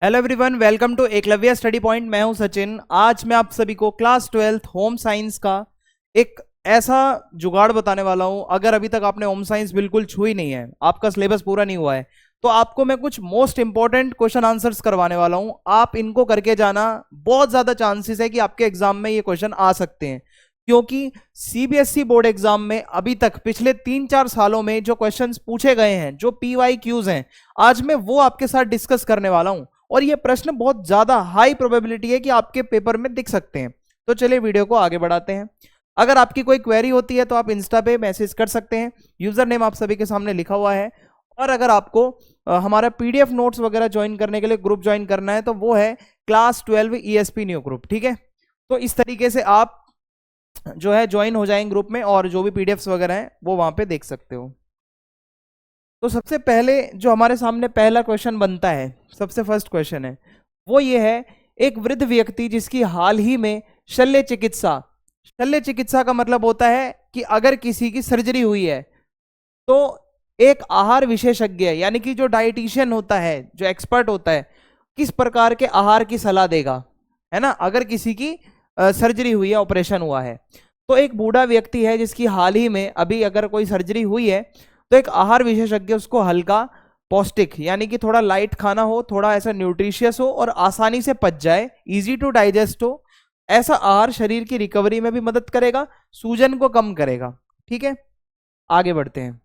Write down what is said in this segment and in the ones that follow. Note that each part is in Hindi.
Hello everyone, welcome to Eklavya study point. मैं हूं सचिन। आज मैं आप सभी को क्लास 12th होम साइंस का एक ऐसा जुगाड़ बताने वाला हूं। अगर अभी तक आपने होम साइंस बिल्कुल छुई नहीं है, आपका सिलेबस पूरा नहीं हुआ है, तो आपको मैं कुछ मोस्ट इंपॉर्टेंट क्वेश्चन आंसर्स करवाने वाला हूं। आप इनको करके जाना, बहुत ज्यादा चांसेस है कि आपके एग्जाम में ये क्वेश्चन आ सकते हैं, क्योंकि सीबीएसई बोर्ड एग्जाम में अभी तक पिछले 3-4 सालों में जो क्वेश्चंस पूछे गए हैं, जो पीवाईक्यूज हैं, आज मैं वो आपके साथ डिस्कस करने वाला हूं। और ये प्रश्न बहुत ज्यादा हाई प्रोबेबिलिटी है कि आपके पेपर में दिख सकते हैं। तो चलिए वीडियो को आगे बढ़ाते हैं। अगर आपकी कोई क्वेरी होती है तो आप इंस्टा पे मैसेज कर सकते हैं। यूजर नेम आप सभी के सामने लिखा हुआ है। और अगर आपको हमारा पीडीएफ नोट्स वगैरह ज्वाइन करने के लिए ग्रुप ज्वाइन करना है तो वो है क्लास 12 ईएसपी न्यू ग्रुप। ठीक है, तो इस तरीके से आप जो है ज्वाइन हो जाएंगे ग्रुप में, और जो भी पीडीएफ्स वगैरह हैं वो वहां पे देख सकते हो। तो सबसे पहले जो हमारे सामने पहला क्वेश्चन बनता है, सबसे फर्स्ट क्वेश्चन है वो ये है, एक वृद्ध व्यक्ति जिसकी हाल ही में शल्य चिकित्सा का मतलब होता है कि अगर किसी की सर्जरी हुई है तो एक आहार विशेषज्ञ यानी कि जो डाइटिशियन होता है, जो एक्सपर्ट होता है, किस प्रकार के आहार की सलाह देगा, है ना। अगर किसी की सर्जरी हुई है, ऑपरेशन हुआ है, तो एक बूढ़ा व्यक्ति है जिसकी हाल ही में अभी अगर कोई सर्जरी हुई है, तो एक आहार विशेषज्ञ उसको हल्का पौष्टिक यानी कि थोड़ा लाइट खाना हो, थोड़ा ऐसा न्यूट्रिशियस हो और आसानी से पच जाए, इजी टू डाइजेस्ट हो, ऐसा आहार शरीर की रिकवरी में भी मदद करेगा, सूजन को कम करेगा। ठीक है, आगे बढ़ते हैं।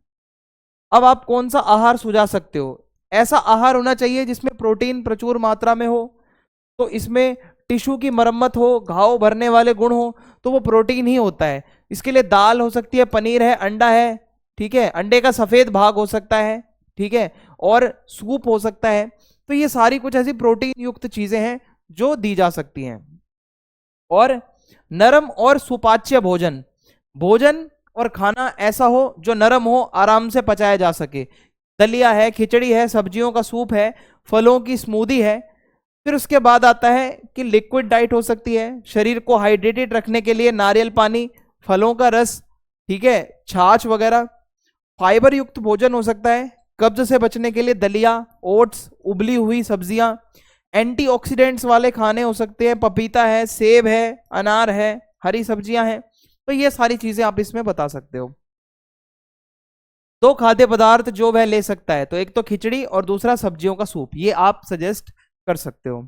अब आप कौन सा आहार सुझा सकते हो? ऐसा आहार होना चाहिए जिसमें प्रोटीन प्रचुर मात्रा में हो, तो इसमें टिश्यू की मरम्मत हो, घाव भरने वाले गुण हो, तो वो प्रोटीन ही होता है। इसके लिए दाल हो सकती है, पनीर है, अंडा है, ठीक है, अंडे का सफेद भाग हो सकता है, ठीक है, और सूप हो सकता है। तो ये सारी कुछ ऐसी प्रोटीन युक्त चीजें हैं जो दी जा सकती हैं। और नरम और सुपाच्य भोजन, भोजन और खाना ऐसा हो जो नरम हो, आराम से पचाया जा सके। दलिया है, खिचड़ी है, सब्जियों का सूप है, फलों की स्मूदी है। फिर उसके बाद आता है कि लिक्विड डाइट हो सकती है, शरीर को हाइड्रेटेड रखने के लिए नारियल पानी, फलों का रस, ठीक है, छाछ वगैरह। फाइबर युक्त भोजन हो सकता है, कब्ज से बचने के लिए दलिया, ओट्स, उबली हुई सब्जियां। एंटीऑक्सीडेंट्स वाले खाने हो सकते हैं, पपीता है, सेब है, अनार है, हरी सब्जियां हैं। तो ये सारी चीजें आप इसमें बता सकते हो। दो खाद्य पदार्थ जो वह ले सकता है, तो एक तो खिचड़ी और दूसरा सब्जियों का सूप, ये आप सजेस्ट कर सकते हो।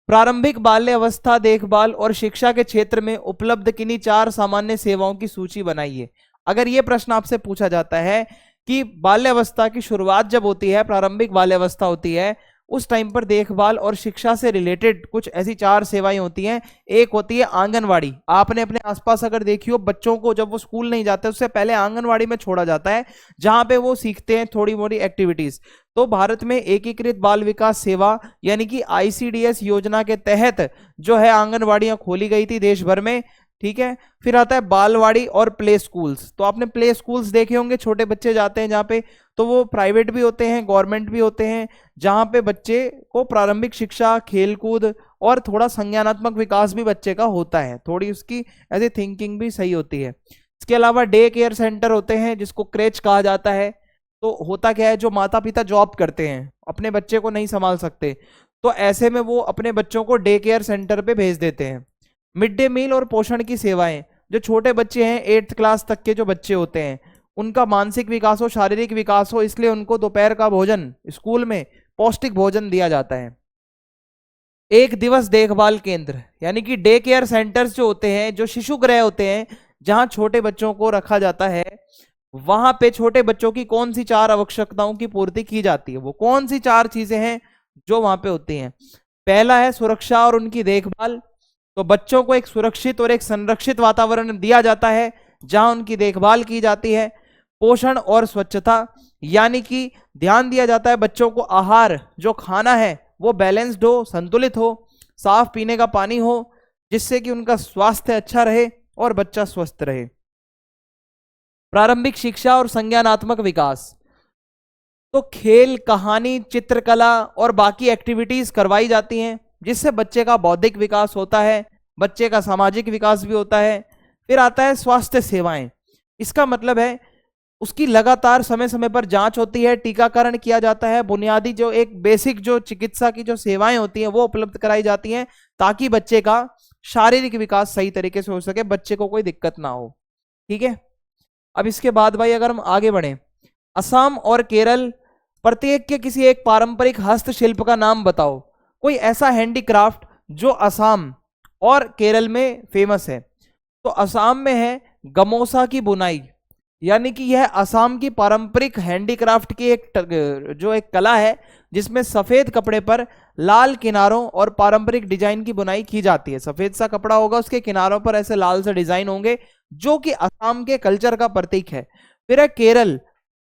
प्रारंभिक बाल्य अवस्था देखभाल और शिक्षा के क्षेत्र में उपलब्ध किन्हीं 4 सामान्य सेवाओं की सूची बनाइए। अगर यह प्रश्न आपसे पूछा जाता है कि बाल्यावस्था की शुरुआत जब होती है, प्रारंभिक बाल्यावस्था होती है, उस टाइम पर देखभाल और शिक्षा से रिलेटेड कुछ ऐसी 4 सेवाएं होती हैं। एक होती है आंगनवाड़ी। आपने अपने आसपास अगर देखी हो, बच्चों को जब वो स्कूल नहीं जाते उससे पहले आंगनवाड़ी में छोड़ा जाता है, जहां पे वो सीखते हैं थोड़ी मोड़ी एक्टिविटीज। तो भारत में एकीकृत बाल विकास सेवा यानी कि आईसीडीएस योजना के तहत जो है आंगनवाड़ियां खोली गई थी देश भर में। ठीक है, फिर आता है बालवाड़ी और प्ले स्कूल्स। तो आपने प्ले स्कूल्स देखे होंगे, छोटे बच्चे जाते हैं जहाँ पे, तो वो प्राइवेट भी होते हैं, गवर्नमेंट भी होते हैं, जहाँ पे बच्चे को प्रारंभिक शिक्षा, खेलकूद और थोड़ा संज्ञानात्मक विकास भी बच्चे का होता है, थोड़ी उसकी ऐसे थिंकिंग भी सही होती है। इसके अलावा डे केयर सेंटर होते हैं जिसको क्रेच कहा जाता है। तो होता क्या है, जो माता पिता जॉब करते हैं, अपने बच्चे को नहीं संभाल सकते, तो ऐसे में वो अपने बच्चों को डे केयर सेंटर पे भेज देते हैं। मिड डे मील और पोषण की सेवाएं, जो छोटे बच्चे हैं, 8th क्लास तक के जो बच्चे होते हैं, उनका मानसिक विकास हो, शारीरिक विकास हो, इसलिए उनको दोपहर का भोजन स्कूल में पौष्टिक भोजन दिया जाता है। एक दिवस देखभाल केंद्र यानी कि डे केयर सेंटर्स जो होते हैं, जो शिशु गृह होते हैं, जहां छोटे बच्चों को रखा जाता है, वहां पे छोटे बच्चों की कौन सी 4 आवश्यकताओं की पूर्ति की जाती है, वो कौन सी 4 चीजें हैं जो वहां पे होती हैं। पहला है सुरक्षा और उनकी देखभाल। तो बच्चों को एक सुरक्षित और एक संरक्षित वातावरण दिया जाता है जहां उनकी देखभाल की जाती है। पोषण और स्वच्छता यानी कि ध्यान दिया जाता है बच्चों को, आहार जो खाना है वो बैलेंस्ड हो, संतुलित हो, साफ पीने का पानी हो, जिससे कि उनका स्वास्थ्य अच्छा रहे और बच्चा स्वस्थ रहे। प्रारंभिक शिक्षा और संज्ञानात्मक विकास, तो खेल, कहानी, चित्रकला और बाकी एक्टिविटीज करवाई जाती हैं जिससे बच्चे का बौद्धिक विकास होता है, बच्चे का सामाजिक विकास भी होता है। फिर आता है स्वास्थ्य सेवाएं। इसका मतलब है उसकी लगातार समय समय पर जांच होती है, टीकाकरण किया जाता है, बुनियादी जो एक बेसिक जो चिकित्सा की जो सेवाएं होती हैं वो उपलब्ध कराई जाती हैं, ताकि बच्चे का शारीरिक विकास सही तरीके से हो सके, बच्चे को कोई दिक्कत ना हो। ठीक है, अब इसके बाद भाई अगर हम आगे बढ़े, असम और केरल, प्रत्येक के किसी एक पारंपरिक हस्तशिल्प का नाम बताओ। कोई ऐसा हैंडीक्राफ्ट जो असम और केरल में फेमस है। तो असम में है गमोसा की बुनाई, यानी कि यह असम की पारंपरिक हैंडीक्राफ्ट की जो एक कला है, जिसमें सफेद कपड़े पर लाल किनारों और पारंपरिक डिजाइन की बुनाई की जाती है। सफेद सा कपड़ा होगा, उसके किनारों पर ऐसे लाल से डिजाइन होंगे, जो कि असम के कल्चर का प्रतीक है। फिर है केरल,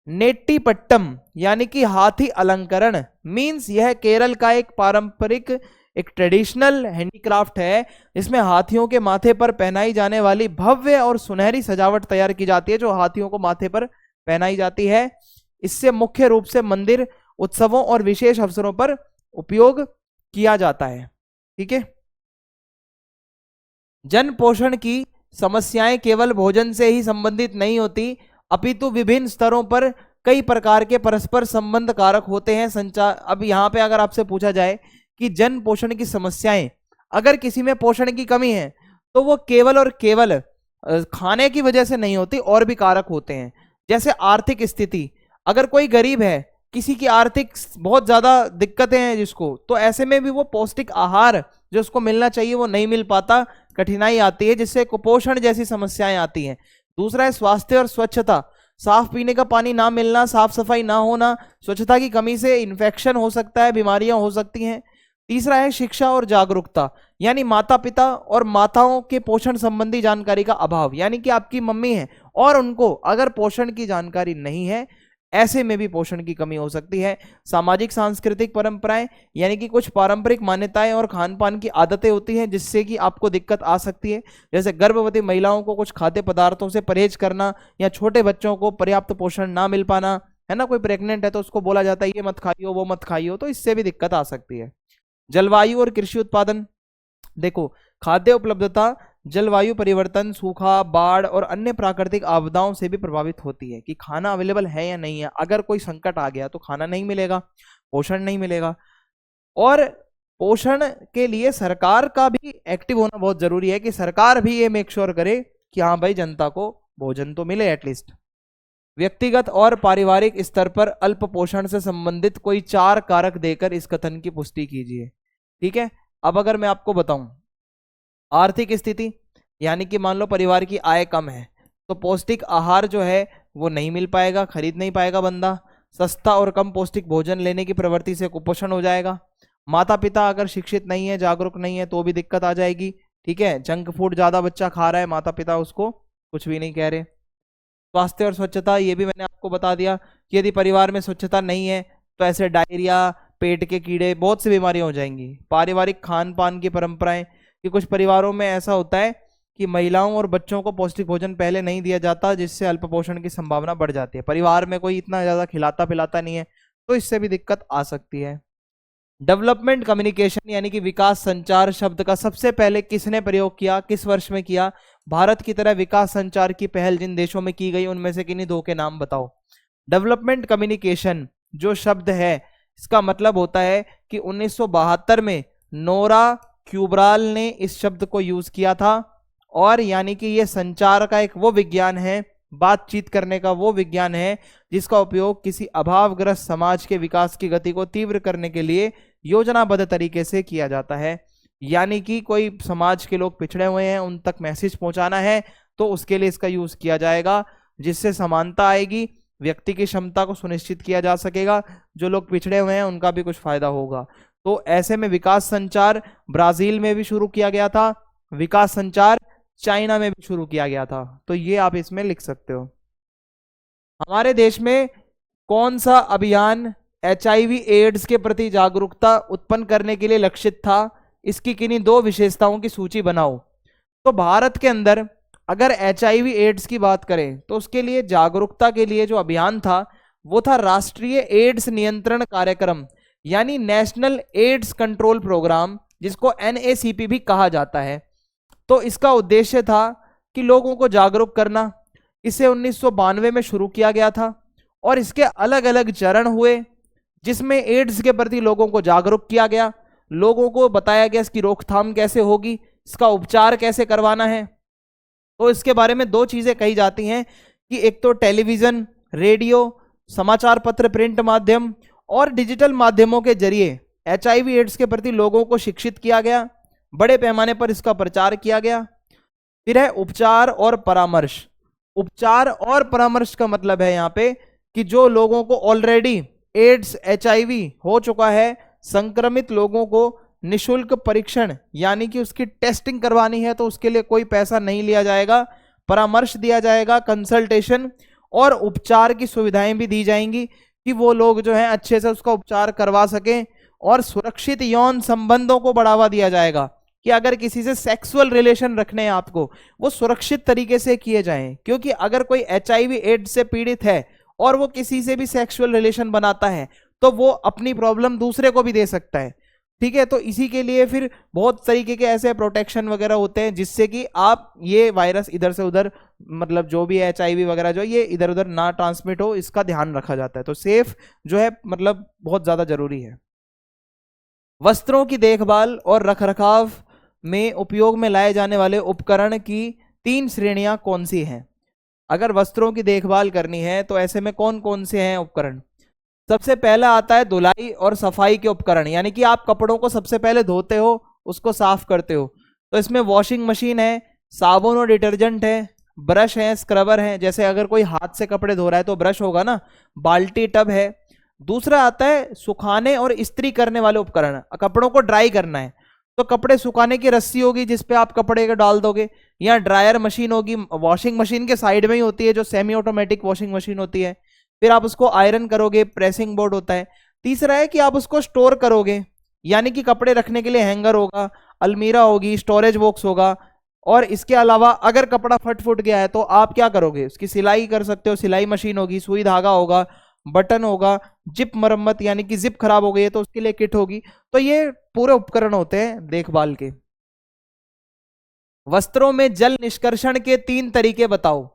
नेट्टीपट्टम, यानी कि हाथी अलंकरण, मींस यह केरल का एक पारंपरिक एक ट्रेडिशनल हैंडीक्राफ्ट है, जिसमें हाथियों के माथे पर पहनाई जाने वाली भव्य और सुनहरी सजावट तैयार की जाती है, जो हाथियों को माथे पर पहनाई जाती है। इससे मुख्य रूप से मंदिर, उत्सवों और विशेष अवसरों पर उपयोग किया जाता है। ठीक है, जन पोषण की समस्याएं केवल भोजन से ही संबंधित नहीं होती, अपितु विभिन्न स्तरों पर कई प्रकार के परस्पर संबंध कारक होते हैं। संचार, अब यहाँ पे अगर आपसे पूछा जाए कि जन पोषण की समस्याएं, अगर किसी में पोषण की कमी है तो वो केवल और केवल खाने की वजह से नहीं होती, और भी कारक होते हैं। जैसे आर्थिक स्थिति, अगर कोई गरीब है, किसी की आर्थिक बहुत ज्यादा दिक्कतें हैं जिसको, तो ऐसे में भी वो पौष्टिक आहार जो उसको मिलना चाहिए वो नहीं मिल पाता, कठिनाई आती है, जिससे कुपोषण जैसी समस्याएं आती हैं। दूसरा है स्वास्थ्य और स्वच्छता, साफ पीने का पानी ना मिलना, साफ सफाई ना होना, स्वच्छता की कमी से इन्फेक्शन हो सकता है, बीमारियां हो सकती हैं। तीसरा है शिक्षा और जागरूकता, यानी माता पिता और माताओं के पोषण संबंधी जानकारी का अभाव, यानी कि आपकी मम्मी है और उनको अगर पोषण की जानकारी नहीं है, ऐसे में भी पोषण की कमी हो सकती है। सामाजिक सांस्कृतिक परंपराएं, यानी कि कुछ पारंपरिक मान्यताएं और खान पान की आदतें होती हैं जिससे कि आपको दिक्कत आ सकती है, जैसे गर्भवती महिलाओं को कुछ खाद्य पदार्थों से परहेज करना, या छोटे बच्चों को पर्याप्त पोषण ना मिल पाना, है ना। कोई प्रेग्नेंट है तो उसको बोला जाता है ये मत खाइयो वो मत खाइयो, तो इससे भी दिक्कत आ सकती है। जलवायु और कृषि उत्पादन, देखो खाद्य उपलब्धता जलवायु परिवर्तन, सूखा, बाढ़ और अन्य प्राकृतिक आपदाओं से भी प्रभावित होती है, कि खाना अवेलेबल है या नहीं है। अगर कोई संकट आ गया तो खाना नहीं मिलेगा, पोषण नहीं मिलेगा। और पोषण के लिए सरकार का भी एक्टिव होना बहुत जरूरी है, कि सरकार भी ये मेक श्योर करे कि हाँ भाई जनता को भोजन तो मिले एटलीस्ट। व्यक्तिगत और पारिवारिक स्तर पर अल्प पोषण से संबंधित कोई 4 कारक देकर इस कथन की पुष्टि कीजिए। ठीक है, अब अगर मैं आपको बताऊं, आर्थिक स्थिति, यानी कि मान लो परिवार की आय कम है तो पौष्टिक आहार जो है वो नहीं मिल पाएगा, खरीद नहीं पाएगा बंदा। सस्ता और कम पौष्टिक भोजन लेने की प्रवृत्ति से कुपोषण हो जाएगा। माता पिता अगर शिक्षित नहीं है, जागरूक नहीं है, तो भी दिक्कत आ जाएगी। ठीक है, जंक फूड ज्यादा बच्चा खा रहा है, माता पिता उसको कुछ भी नहीं कह रहे। स्वास्थ्य और स्वच्छता, ये भी मैंने आपको बता दिया कि यदि परिवार में स्वच्छता नहीं है तो ऐसे डायरिया, पेट के कीड़े, बहुत सी बीमारियां हो जाएंगी। पारिवारिक खान पान की परंपराएं, कि कुछ परिवारों में ऐसा होता है कि महिलाओं और बच्चों को पौष्टिक भोजन पहले नहीं दिया जाता, जिससे अल्पपोषण की संभावना बढ़ जाती है। परिवार में कोई इतना ज्यादा खिलाता पिलाता नहीं है, तो इससे भी दिक्कत आ सकती है। डेवलपमेंट कम्युनिकेशन, यानी कि विकास संचार शब्द का सबसे पहले किसने प्रयोग किया, किस वर्ष में किया। भारत की तरह विकास संचार की पहल जिन देशों में की गई उनमें से किन्हीं 2 के नाम बताओ। डेवलपमेंट कम्युनिकेशन जो शब्द है, इसका मतलब होता है कि 1972 में नोरा क्यूब्राल ने इस शब्द को यूज किया था। और यानी कि ये संचार का एक वो विज्ञान है, बातचीत करने का वो विज्ञान है, जिसका उपयोग किसी अभावग्रस्त समाज के विकास की गति को तीव्र करने के लिए योजनाबद्ध तरीके से किया जाता है। यानी कि कोई समाज के लोग पिछड़े हुए हैं, उन तक मैसेज पहुंचाना है, तो उसके लिए इसका यूज किया जाएगा, जिससे समानता आएगी, व्यक्ति की क्षमता को सुनिश्चित किया जा सकेगा, जो लोग पिछड़े हुए हैं उनका भी कुछ फायदा होगा। तो ऐसे में विकास संचार ब्राजील में भी शुरू किया गया था, विकास संचार चाइना में भी शुरू किया गया था, तो ये आप इसमें लिख सकते हो। हमारे देश में कौन सा अभियान HIV एड्स के प्रति जागरूकता उत्पन्न करने के लिए लक्षित था, इसकी किन्हीं 2 विशेषताओं की सूची बनाओ। तो भारत के अंदर अगर HIV एड्स की बात करें तो उसके लिए जागरूकता के लिए जो अभियान था वो था राष्ट्रीय एड्स नियंत्रण कार्यक्रम, यानी नेशनल एड्स कंट्रोल प्रोग्राम, जिसको NACP भी कहा जाता है। तो इसका उद्देश्य था कि लोगों को जागरूक करना, इसे 1992 में शुरू किया गया था और इसके अलग अलग चरण हुए, जिसमें एड्स के प्रति लोगों को जागरूक किया गया, लोगों को बताया गया इसकी रोकथाम कैसे होगी, इसका उपचार कैसे करवाना है। तो इसके बारे में दो चीजें कही जाती हैं कि एक तो टेलीविजन, रेडियो, समाचार पत्र, प्रिंट माध्यम और डिजिटल माध्यमों के जरिए HIV एड्स के प्रति लोगों को शिक्षित किया गया, बड़े पैमाने पर इसका प्रचार किया गया। फिर है उपचार और परामर्श। उपचार और परामर्श का मतलब है यहाँ पे कि जो लोगों को ऑलरेडी एड्स HIV हो चुका है, संक्रमित लोगों को निशुल्क परीक्षण यानी कि उसकी टेस्टिंग करवानी है तो उसके लिए कोई पैसा नहीं लिया जाएगा, परामर्श दिया जाएगा, कंसल्टेशन और उपचार की सुविधाएं भी दी जाएंगी कि वो लोग जो है अच्छे से उसका उपचार करवा सकें। और सुरक्षित यौन संबंधों को बढ़ावा दिया जाएगा कि अगर किसी से सेक्सुअल रिलेशन रखने हैं आपको, वो सुरक्षित तरीके से किए जाएं, क्योंकि अगर कोई HIV एड्स से पीड़ित है और वो किसी से भी सेक्सुअल रिलेशन बनाता है तो वो अपनी प्रॉब्लम दूसरे को भी दे सकता है। ठीक है, तो इसी के लिए फिर बहुत तरीके के ऐसे प्रोटेक्शन वगैरह होते हैं जिससे कि आप ये वायरस इधर से उधर, मतलब जो भी HIV वगैरह जो ये इधर उधर ना ट्रांसमिट हो, इसका ध्यान रखा जाता है। तो सेफ जो है मतलब बहुत ज्यादा जरूरी है। वस्त्रों की देखभाल और रखरखाव में उपयोग में लाए जाने वाले उपकरण की 3 श्रेणियां कौन सी हैं? अगर वस्त्रों की देखभाल करनी है तो ऐसे में कौन कौन से हैं उपकरण? सबसे पहला आता है धुलाई और सफाई के उपकरण, यानी कि आप कपड़ों को सबसे पहले धोते हो, उसको साफ करते हो, तो इसमें वॉशिंग मशीन है, साबुन और डिटर्जेंट है, ब्रश है, स्क्रबर है, जैसे अगर कोई हाथ से कपड़े धो रहा है तो ब्रश होगा ना, बाल्टी, टब है। दूसरा आता है सुखाने और इस्त्री करने वाले उपकरण, कपड़ों को ड्राई करना है तो कपड़े सुखाने की रस्सी होगी जिसपे आप कपड़े को डाल दोगे, या ड्रायर मशीन होगी, वॉशिंग मशीन के साइड में ही होती है जो सेमी ऑटोमेटिक वॉशिंग मशीन होती है, फिर आप उसको आयरन करोगे, प्रेसिंग बोर्ड होता है। तीसरा है कि आप उसको स्टोर करोगे, यानी कि कपड़े रखने के लिए हैंगर होगा, अलमीरा होगी, स्टोरेज बॉक्स होगा। और इसके अलावा अगर कपड़ा फट गया है तो आप क्या करोगे, उसकी सिलाई कर सकते हो, सिलाई मशीन होगी, सुई धागा होगा, बटन होगा, जिप मरम्मत यानी कि जिप खराब हो गई है तो उसके लिए किट होगी। तो ये पूरे उपकरण होते हैं देखभाल के। वस्त्रों में जल निष्कर्षण के 3 तरीके बताओ।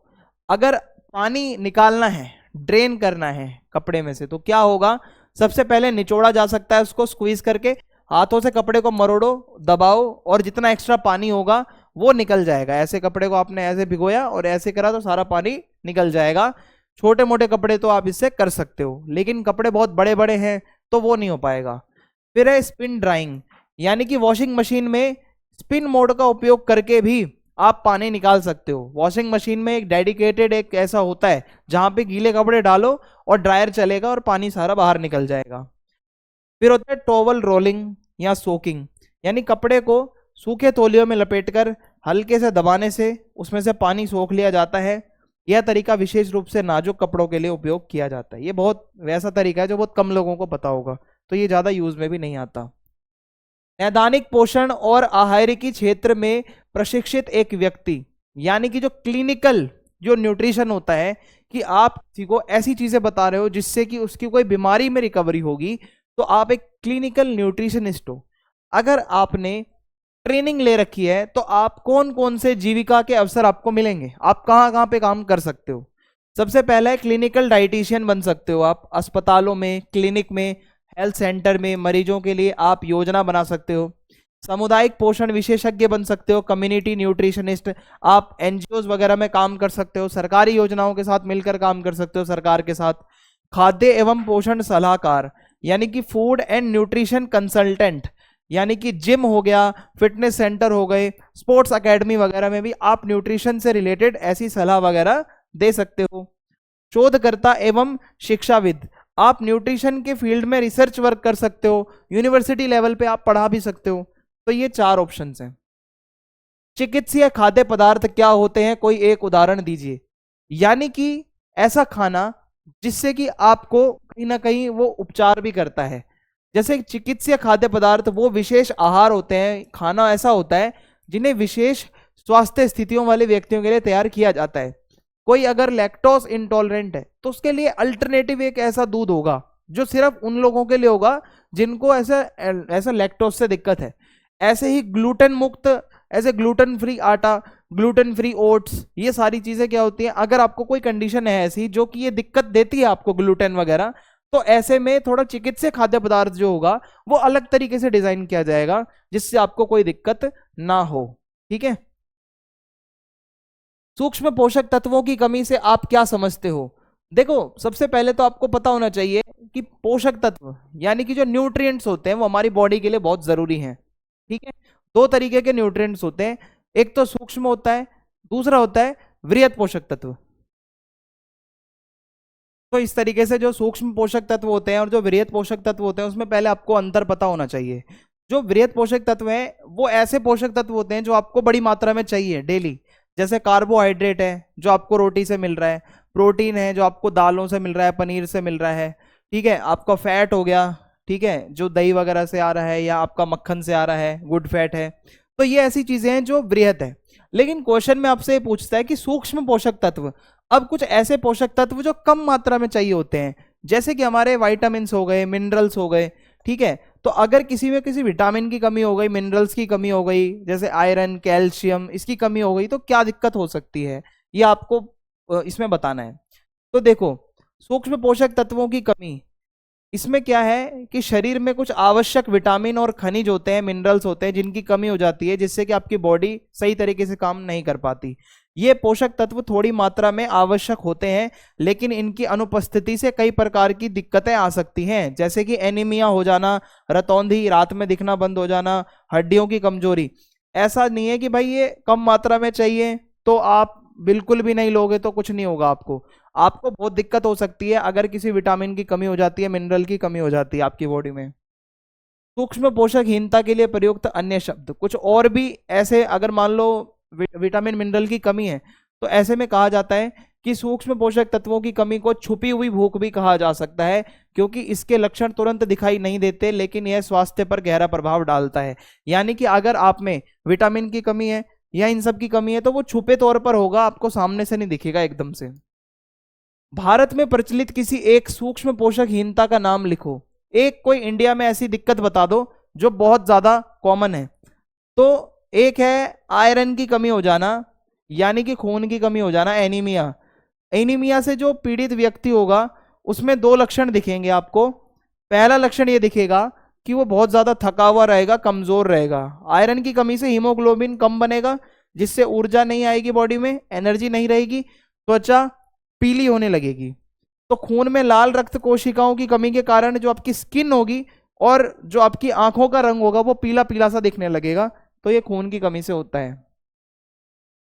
अगर पानी निकालना है, ड्रेन करना है कपड़े में से, तो क्या होगा? सबसे पहले निचोड़ा जा सकता है, उसको स्क्वीज करके हाथों से कपड़े को मरोड़ो, दबाओ और जितना एक्स्ट्रा पानी होगा वो निकल जाएगा। ऐसे कपड़े को आपने ऐसे भिगोया और ऐसे करा तो सारा पानी निकल जाएगा। छोटे मोटे कपड़े तो आप इससे कर सकते हो, लेकिन कपड़े बहुत बड़े बड़े हैं तो वो नहीं हो पाएगा। फिर है स्पिन ड्राइंग, यानी कि वॉशिंग मशीन में स्पिन मोड का उपयोग करके भी आप पानी निकाल सकते हो। वॉशिंग मशीन में एक डेडिकेटेड एक ऐसा होता है जहां पे गीले कपड़े डालो और ड्रायर चलेगा और पानी सारा बाहर निकल जाएगा। फिर होता है टॉवल रोलिंग या सोकिंग, यानी कपड़े को सूखे तौलियों में लपेटकर हल्के से दबाने से उसमें से पानी सोख लिया जाता है। यह तरीका विशेष रूप से नाजुक कपड़ों के लिए उपयोग किया जाता है। ये बहुत वैसा तरीका है जो बहुत कम लोगों को पता होगा, तो ये ज्यादा यूज में भी नहीं आता। नैदानिक पोषण और आहारिकी क्षेत्र में प्रशिक्षित एक व्यक्ति, यानी कि जो क्लिनिकल जो न्यूट्रिशन होता है कि आप किसी को ऐसी चीजें बता रहे हो जिससे कि उसकी कोई बीमारी में रिकवरी होगी, तो आप एक क्लिनिकल न्यूट्रिशनिस्ट हो। अगर आपने ट्रेनिंग ले रखी है तो आप कौन कौन से जीविका के अवसर आपको मिलेंगे, आप कहाँ कहाँ पे काम कर सकते हो? सबसे पहला है क्लिनिकल डाइटिशियन बन सकते हो आप, अस्पतालों में, क्लिनिक में, हेल्थ सेंटर में मरीजों के लिए आप योजना बना सकते हो। सामुदायिक पोषण विशेषज्ञ बन सकते हो, कम्युनिटी न्यूट्रिशनिस्ट, आप एनजीओ वगैरह में काम कर सकते हो, सरकारी योजनाओं के साथ मिलकर काम कर सकते हो सरकार के साथ। खाद्य एवं पोषण सलाहकार, यानी कि फूड एंड न्यूट्रिशन कंसल्टेंट, यानी कि जिम हो गया, फिटनेस सेंटर हो गए, स्पोर्ट्स एकेडमी वगैरह में भी आप न्यूट्रिशन से रिलेटेड ऐसी सलाह वगैरह दे सकते हो। शोधकर्ता एवं शिक्षाविद, आप न्यूट्रिशन के फील्ड में रिसर्च वर्क कर सकते हो, यूनिवर्सिटी लेवल पे आप पढ़ा भी सकते हो। तो ये 4 ऑप्शंस हैं। चिकित्सीय खाद्य पदार्थ क्या होते हैं, कोई एक उदाहरण दीजिए। यानी कि ऐसा खाना जिससे कि आपको कहीं ना कहीं वो उपचार भी करता है। जैसे चिकित्सीय खाद्य पदार्थ वो विशेष आहार होते हैं, खाना ऐसा होता है जिन्हें विशेष स्वास्थ्य स्थितियों वाले व्यक्तियों के लिए तैयार किया जाता है। कोई अगर लैक्टोज इंटॉलरेंट है तो उसके लिए अल्टरनेटिव एक ऐसा दूध होगा जो सिर्फ उन लोगों के लिए होगा जिनको ऐसा लैक्टोज से दिक्कत है। ऐसे ही ग्लूटेन मुक्त, ऐसे ग्लूटेन फ्री आटा, ग्लूटेन फ्री ओट्स, ये सारी चीजें क्या होती हैं, अगर आपको कोई कंडीशन है ऐसी जो कि ये दिक्कत देती है आपको ग्लूटेन वगैरह, तो ऐसे में थोड़ा चिकित्सीय खाद्य पदार्थ जो होगा वो अलग तरीके से डिजाइन किया जाएगा जिससे आपको कोई दिक्कत ना हो। ठीक है। सूक्ष्म पोषक तत्वों की कमी से आप क्या समझते हो? देखो, सबसे पहले तो आपको पता होना चाहिए कि पोषक तत्व यानी कि जो न्यूट्रिएंट्स होते हैं वो हमारी बॉडी के लिए बहुत जरूरी हैं। ठीक है। दो तरीके के न्यूट्रिएंट्स होते हैं, एक तो सूक्ष्म होता है, दूसरा होता है वृहत पोषक तत्व। तो इस तरीके से जो सूक्ष्म पोषक तत्व होते हैं और जो वृहत पोषक तत्व होते हैं उसमें पहले आपको अंतर पता होना चाहिए। जो वृहत पोषक तत्व हैं वो ऐसे पोषक तत्व होते हैं जो आपको बड़ी मात्रा में चाहिए डेली, जैसे कार्बोहाइड्रेट है जो आपको रोटी से मिल रहा है, प्रोटीन है जो आपको दालों से मिल रहा है, पनीर से मिल रहा है। ठीक है। आपका फैट हो गया, ठीक है, जो दही वगैरह से आ रहा है या आपका मक्खन से आ रहा है, गुड फैट है। तो ये ऐसी चीजें हैं जो वृहत है। लेकिन क्वेश्चन में आपसे पूछता है कि सूक्ष्म पोषक तत्व, अब कुछ ऐसे पोषक तत्व जो कम मात्रा में चाहिए होते हैं, जैसे कि हमारे वाइटामिन हो गए, मिनरल्स हो गए। ठीक है। तो अगर किसी में किसी विटामिन की कमी हो गई, मिनरल्स की कमी हो गई, जैसे आयरन, कैल्शियम, इसकी कमी हो गई, तो क्या दिक्कत हो सकती है, ये आपको इसमें बताना है। तो देखो, सूक्ष्म पोषक तत्वों की कमी, इसमें क्या है कि शरीर में कुछ आवश्यक विटामिन और खनिज होते हैं, मिनरल्स होते हैं जिनकी कमी हो जाती है, जिससे कि आपकी बॉडी सही तरीके से काम नहीं कर पाती। ये पोषक तत्व थोड़ी मात्रा में आवश्यक होते हैं, लेकिन इनकी अनुपस्थिति से कई प्रकार की दिक्कतें आ सकती हैं, जैसे कि एनीमिया हो जाना, रतौंधी, रात में दिखना बंद हो जाना, हड्डियों की कमजोरी। ऐसा नहीं है कि भाई ये कम मात्रा में चाहिए तो आप बिल्कुल भी नहीं लोगे तो कुछ नहीं होगा आपको। आपको बहुत दिक्कत हो सकती है अगर किसी विटामिन की कमी हो जाती है, मिनरल की कमी हो जाती है आपकी बॉडी में। सूक्ष्म पोषकहीनता के लिए प्रयुक्त अन्य शब्द कुछ और भी ऐसे, अगर मान लो विटामिन मिनरल की कमी है तो ऐसे में कहा जाता है कि सूक्ष्म पोषक तत्वों की कमी को छुपी हुई भूख भी कहा जा सकता है, क्योंकि इसके लक्षण तुरंत दिखाई नहीं देते लेकिन यह स्वास्थ्य पर गहरा प्रभाव डालता है। यानी कि अगर आप में विटामिन की कमी है या इन सब की कमी है तो वो छुपे तौर पर होगा, आपको सामने से नहीं दिखेगा एकदम से। भारत में प्रचलित किसी एक सूक्ष्म पोषकहीनता का नाम लिखो। एक कोई इंडिया में ऐसी दिक्कत बता दो जो बहुत ज्यादा कॉमन है। तो एक है आयरन की कमी हो जाना, यानी कि खून की कमी हो जाना, एनीमिया। एनीमिया से जो पीड़ित व्यक्ति होगा उसमें दो लक्षण दिखेंगे आपको। पहला लक्षण ये दिखेगा कि वो बहुत ज्यादा थका हुआ रहेगा, कमजोर रहेगा। आयरन की कमी से हीमोग्लोबिन कम बनेगा, जिससे ऊर्जा नहीं आएगी बॉडी में, एनर्जी नहीं रहेगी, त्वचा पीली होने लगेगी। तो खून में लाल रक्त कोशिकाओं की कमी के कारण जो आपकी स्किन होगी और जो आपकी आंखों का रंग होगा वो पीला पीला सा दिखने लगेगा, तो ये खून की कमी से होता है।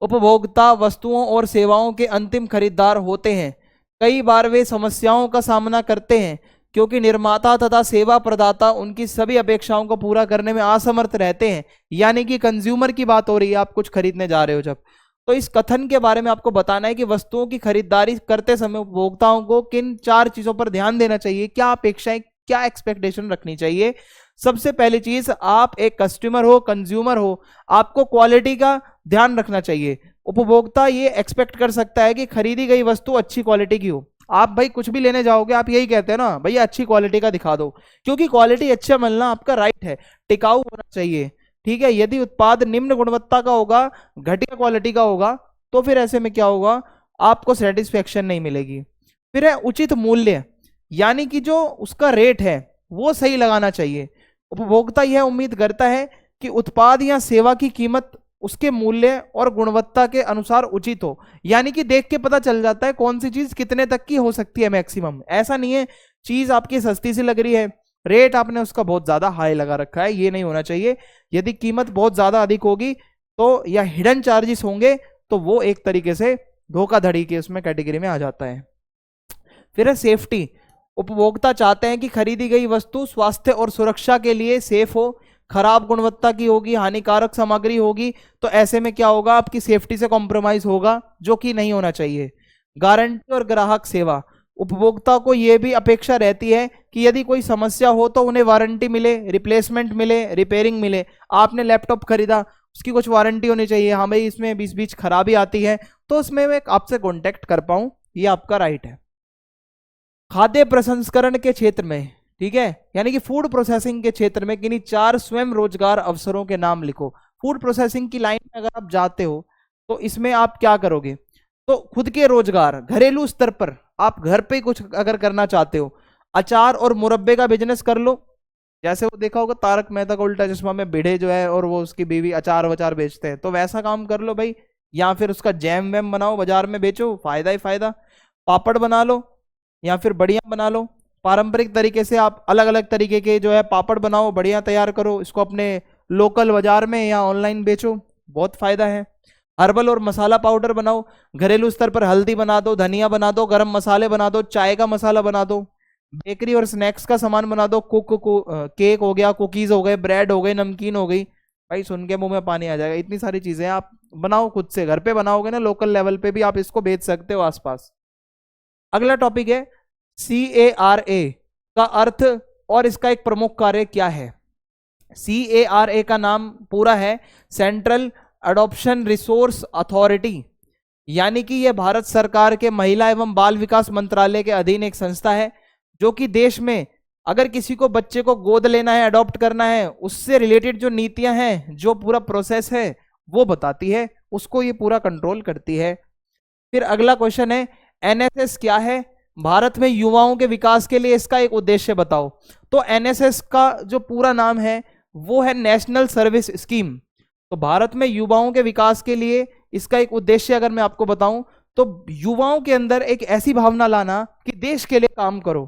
उपभोक्ता वस्तुओं और सेवाओं के अंतिम खरीदार होते हैं। कई बार वे समस्याओं का सामना करते हैं क्योंकि निर्माता तथा सेवा प्रदाता उनकी सभी अपेक्षाओं को पूरा करने में असमर्थ रहते हैं। यानी कि कंज्यूमर की बात हो रही है, आप कुछ खरीदने जा रहे हो जब, तो इस कथन के बारे में आपको बताना है कि वस्तुओं की खरीदारी करते समय उपभोक्ताओं को किन चार चीजों पर ध्यान देना चाहिए, क्या अपेक्षाएं, क्या एक्सपेक्टेशन रखनी चाहिए। सबसे पहली चीज, आप एक कस्टमर हो, कंज्यूमर हो, आपको क्वालिटी का ध्यान रखना चाहिए। उपभोक्ता ये एक्सपेक्ट कर सकता है कि खरीदी गई वस्तु अच्छी क्वालिटी की हो। आप भाई कुछ भी लेने जाओगे आप यही कहते हैं ना, भैया अच्छी क्वालिटी का दिखा दो, क्योंकि क्वालिटी अच्छा मिलना आपका राइट है, टिकाऊ होना चाहिए। ठीक है। यदि उत्पाद निम्न गुणवत्ता का होगा, घटिया क्वालिटी का होगा, तो फिर ऐसे में क्या होगा, आपको सेटिस्फेक्शन नहीं मिलेगी। फिर है उचित मूल्य, यानी कि जो उसका रेट है वो सही लगाना चाहिए। उपभोक्ता यह उम्मीद करता है कि उत्पाद या सेवा की कीमत उसके मूल्य और गुणवत्ता के अनुसार उचित हो। यानी कि देख के पता चल जाता है कौन सी चीज कितने तक की हो सकती है मैक्सिमम। ऐसा नहीं है चीज आपकी सस्ती सी लग रही है, रेट आपने उसका बहुत ज्यादा हाई लगा रखा है, ये नहीं होना चाहिए। यदि कीमत बहुत ज्यादा अधिक होगी तो या हिडन चार्जेस होंगे तो वो एक तरीके से धोखाधड़ी के उसमें कैटेगरी में आ जाता है। फिर है सेफ्टी। उपभोक्ता चाहते हैं कि खरीदी गई वस्तु स्वास्थ्य और सुरक्षा के लिए सेफ हो। खराब गुणवत्ता की होगी, हानिकारक सामग्री होगी, तो ऐसे में क्या होगा, आपकी सेफ्टी से कॉम्प्रोमाइज होगा, जो कि नहीं होना चाहिए। गारंटी और ग्राहक सेवा, उपभोक्ता को यह भी अपेक्षा रहती है कि यदि कोई समस्या हो तो उन्हें वारंटी मिले, रिप्लेसमेंट मिले, रिपेयरिंग मिले। आपने लैपटॉप खरीदा, उसकी कुछ वारंटी होनी चाहिए, हाँ भाई इसमें बीच बीच खराबी आती है तो उसमें मैं आपसे कॉन्टेक्ट कर पाऊं, ये आपका राइट है। खाद्य प्रसंस्करण के क्षेत्र में, ठीक है, यानी कि फूड प्रोसेसिंग के क्षेत्र में किन्हीं 4 स्वयं रोजगार अवसरों के नाम लिखो। फूड प्रोसेसिंग की लाइन में अगर आप जाते हो तो इसमें आप क्या करोगे? तो खुद के रोजगार, घरेलू स्तर पर आप घर पे कुछ अगर करना चाहते हो, अचार और मुरब्बे का बिजनेस कर लो। जैसे वो देखा होगा तारक मेहता का उल्टा चश्मा में भिड़े जो है और वो उसकी बीवी अचार वचार बेचते हैं, तो वैसा काम कर लो भाई। या फिर उसका जैम वैम बनाओ, बाजार में बेचो, फायदा ही फायदा। पापड़ बना लो या फिर बढ़िया बना लो। पारंपरिक तरीके से आप अलग अलग तरीके के जो है पापड़ बनाओ, बढ़िया तैयार करो, इसको अपने लोकल बाजार में या ऑनलाइन बेचो, बहुत फायदा है। हर्बल और मसाला पाउडर बनाओ, घरेलू स्तर पर हल्दी बना दो, धनिया बना दो, गरम मसाले बना दो, चाय का मसाला बना दो, बेकरी और स्नैक्स का सामान बना दो, केक हो गया, कुकीज हो गए, ब्रेड हो गए, नमकीन हो गई। भाई सुन के मुंह में पानी आ जाएगा, इतनी सारी चीजें आप बनाओ, खुद से घर पे बनाओगे ना, लोकल लेवल पे भी आप इसको बेच सकते हो आसपास। अगला टॉपिक है CARA का अर्थ और इसका एक प्रमुख कार्य क्या है। CARA का नाम पूरा है सेंट्रल अडॉप्शन रिसोर्स अथॉरिटी, यानी कि यह भारत सरकार के महिला एवं बाल विकास मंत्रालय के अधीन एक संस्था है, जो कि देश में अगर किसी को बच्चे को गोद लेना है, अडॉप्ट करना है, उससे रिलेटेड जो नीतियां हैं, जो पूरा प्रोसेस है वो बताती है, उसको ये पूरा कंट्रोल करती है। फिर अगला क्वेश्चन है NSS क्या है? भारत में युवाओं के विकास के लिए इसका एक उद्देश्य बताओ। तो NSS का जो पूरा नाम है वो है नेशनल सर्विस स्कीम। तो भारत में युवाओं के विकास के लिए इसका एक उद्देश्य अगर मैं आपको बताऊं, तो युवाओं के अंदर एक ऐसी भावना लाना कि देश के लिए काम करो,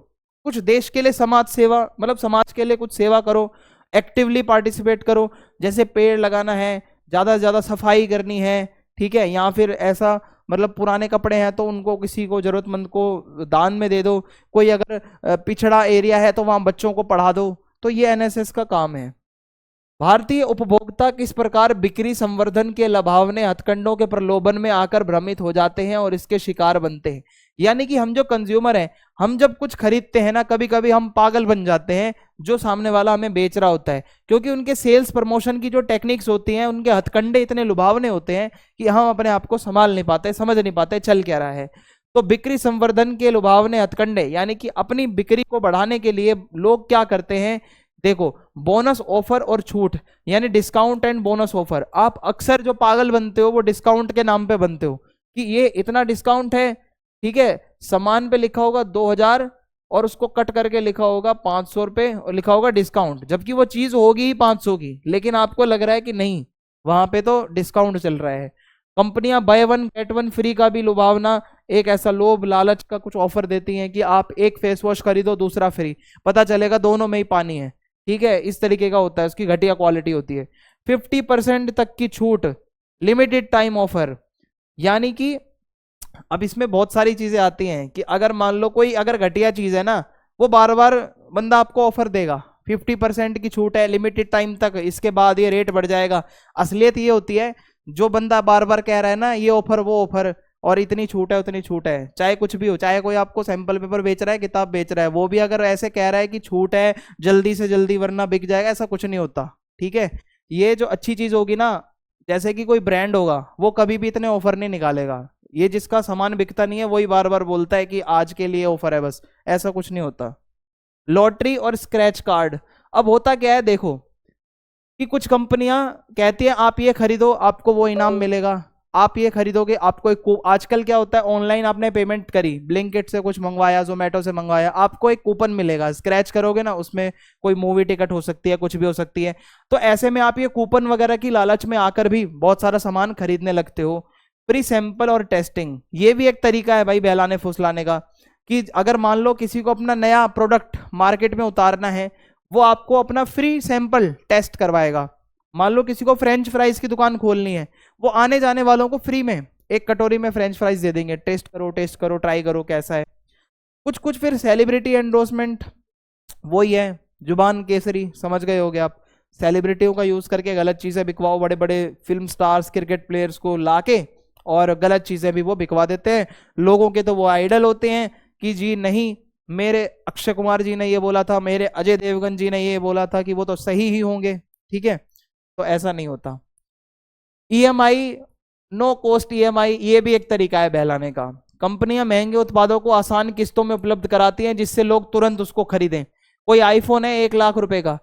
कुछ देश के लिए समाज सेवा, मतलब समाज के लिए कुछ सेवा करो, एक्टिवली पार्टिसिपेट करो। जैसे पेड़ लगाना है, ज्यादा से ज्यादा सफाई करनी है, ठीक है, या फिर ऐसा मतलब पुराने कपड़े हैं तो उनको किसी को जरूरतमंद को दान में दे दो, कोई अगर पिछड़ा एरिया है तो वहां बच्चों को पढ़ा दो। तो ये NSS का काम है। भारतीय उपभोक्ता किस प्रकार बिक्री संवर्धन के लुभावने हथकंडों के प्रलोभन में आकर भ्रमित हो जाते हैं और इसके शिकार बनते हैं। यानी कि हम जो कंज्यूमर हैं, हम जब कुछ खरीदते हैं ना, कभी कभी हम पागल बन जाते हैं जो सामने वाला हमें बेच रहा होता है, क्योंकि उनके सेल्स प्रमोशन की जो टेक्निक्स होती हैं, उनके हथकंडे इतने लुभावने होते हैं कि हम अपने आप को संभाल नहीं पाते, समझ नहीं पाते चल क्या रहा है। तो बिक्री संवर्धन के लुभावने हथकंडे, यानी कि अपनी बिक्री को बढ़ाने के लिए लोग क्या करते हैं, देखो, बोनस ऑफर और छूट, यानी डिस्काउंट एंड बोनस ऑफर। आप अक्सर जो पागल बनते हो वो डिस्काउंट के नाम पे बनते हो कि ये इतना डिस्काउंट है, ठीक है, सामान पे लिखा होगा 2000 और उसको कट करके लिखा होगा 500 रुपए और लिखा होगा डिस्काउंट, जबकि वो चीज होगी ही 500 की, लेकिन आपको लग रहा है कि नहीं, वहां पे तो डिस्काउंट चल रहा है। कंपनियां by one get one free का भी लुभावना, एक ऐसा लोभ लालच का कुछ ऑफर देती हैं कि आप एक फेस वॉश खरीदो दूसरा फ्री, पता चलेगा दोनों में ही पानी है, ठीक है, इस तरीके का होता है, उसकी घटिया क्वालिटी होती है। 50% तक की छूट, लिमिटेड टाइम ऑफर, यानी कि अब इसमें बहुत सारी चीजें आती हैं कि अगर मान लो कोई अगर घटिया चीज है ना, वो बार बार बंदा आपको ऑफर देगा, 50% की छूट है, लिमिटेड टाइम तक, इसके बाद ये रेट बढ़ जाएगा। असलियत ये होती है, जो बंदा बार बार कह रहा है ना ये ऑफर वो ऑफर और इतनी छूट है उतनी छूट है, चाहे कुछ भी हो, चाहे कोई आपको सैंपल पेपर बेच रहा है, किताब बेच रहा है, वो भी अगर ऐसे कह रहा है कि छूट है जल्दी से जल्दी वरना बिक जाएगा, ऐसा कुछ नहीं होता, ठीक है। ये जो अच्छी चीज होगी ना, जैसे कि कोई ब्रांड होगा, वो कभी भी इतने ऑफर नहीं निकालेगा, ये जिसका सामान बिकता नहीं है वही बार बार बोलता है कि आज के लिए ऑफर है, बस, ऐसा कुछ नहीं होता। लॉटरी और स्क्रैच कार्ड, अब होता क्या है, देखो कि कुछ कंपनियां कहती हैं आप ये खरीदो आपको वो इनाम मिलेगा, आप ये खरीदोगे आपको एक आजकल क्या होता है, ऑनलाइन आपने पेमेंट करी, ब्लिंकिट से कुछ मंगवाया, जोमेटो से मंगवाया, आपको एक कूपन मिलेगा, स्क्रैच करोगे ना, उसमें कोई मूवी टिकट हो सकती है, कुछ भी हो सकती है। तो ऐसे में आप ये कूपन वगैरह की लालच में आकर भी बहुत सारा सामान खरीदने लगते हो। प्री सैंपल और टेस्टिंग, ये भी एक तरीका है भाई बहलाने फुसलाने का, कि अगर मान लो किसी को अपना नया प्रोडक्ट मार्केट में उतारना है, वो आपको अपना फ्री सैंपल टेस्ट करवाएगा। मान लो किसी को फ्रेंच फ्राइज की दुकान खोलनी है, वो आने जाने वालों को फ्री में एक कटोरी में फ्रेंच फ्राइज दे देंगे, टेस्ट करो ट्राई करो कैसा है। कुछ कुछ फिर सेलिब्रिटी एंडोर्समेंट, वही है जुबान केसरी, समझ गए होगे आप, सेलिब्रिटियों का यूज करके गलत चीजें बिकवाओ, बड़े बड़े फिल्म स्टार्स क्रिकेट प्लेयर्स को लाके और गलत चीजें भी वो बिकवा देते हैं लोगों के, तो वो आइडल होते हैं कि जी नहीं, मेरे अक्षय कुमार जी ने ये बोला था, मेरे अजय देवगन जी ने ये बोला था कि वो तो सही ही होंगे, ठीक है, तो ऐसा नहीं होता। EMI, नो कॉस्ट EMI, ये भी एक तरीका है बहलाने का। कंपनियां महंगे उत्पादों को आसान किस्तों में उपलब्ध कराती हैं जिससे लोग तुरंत उसको खरीदें। कोई आईफोन है 1 लाख रुपए का,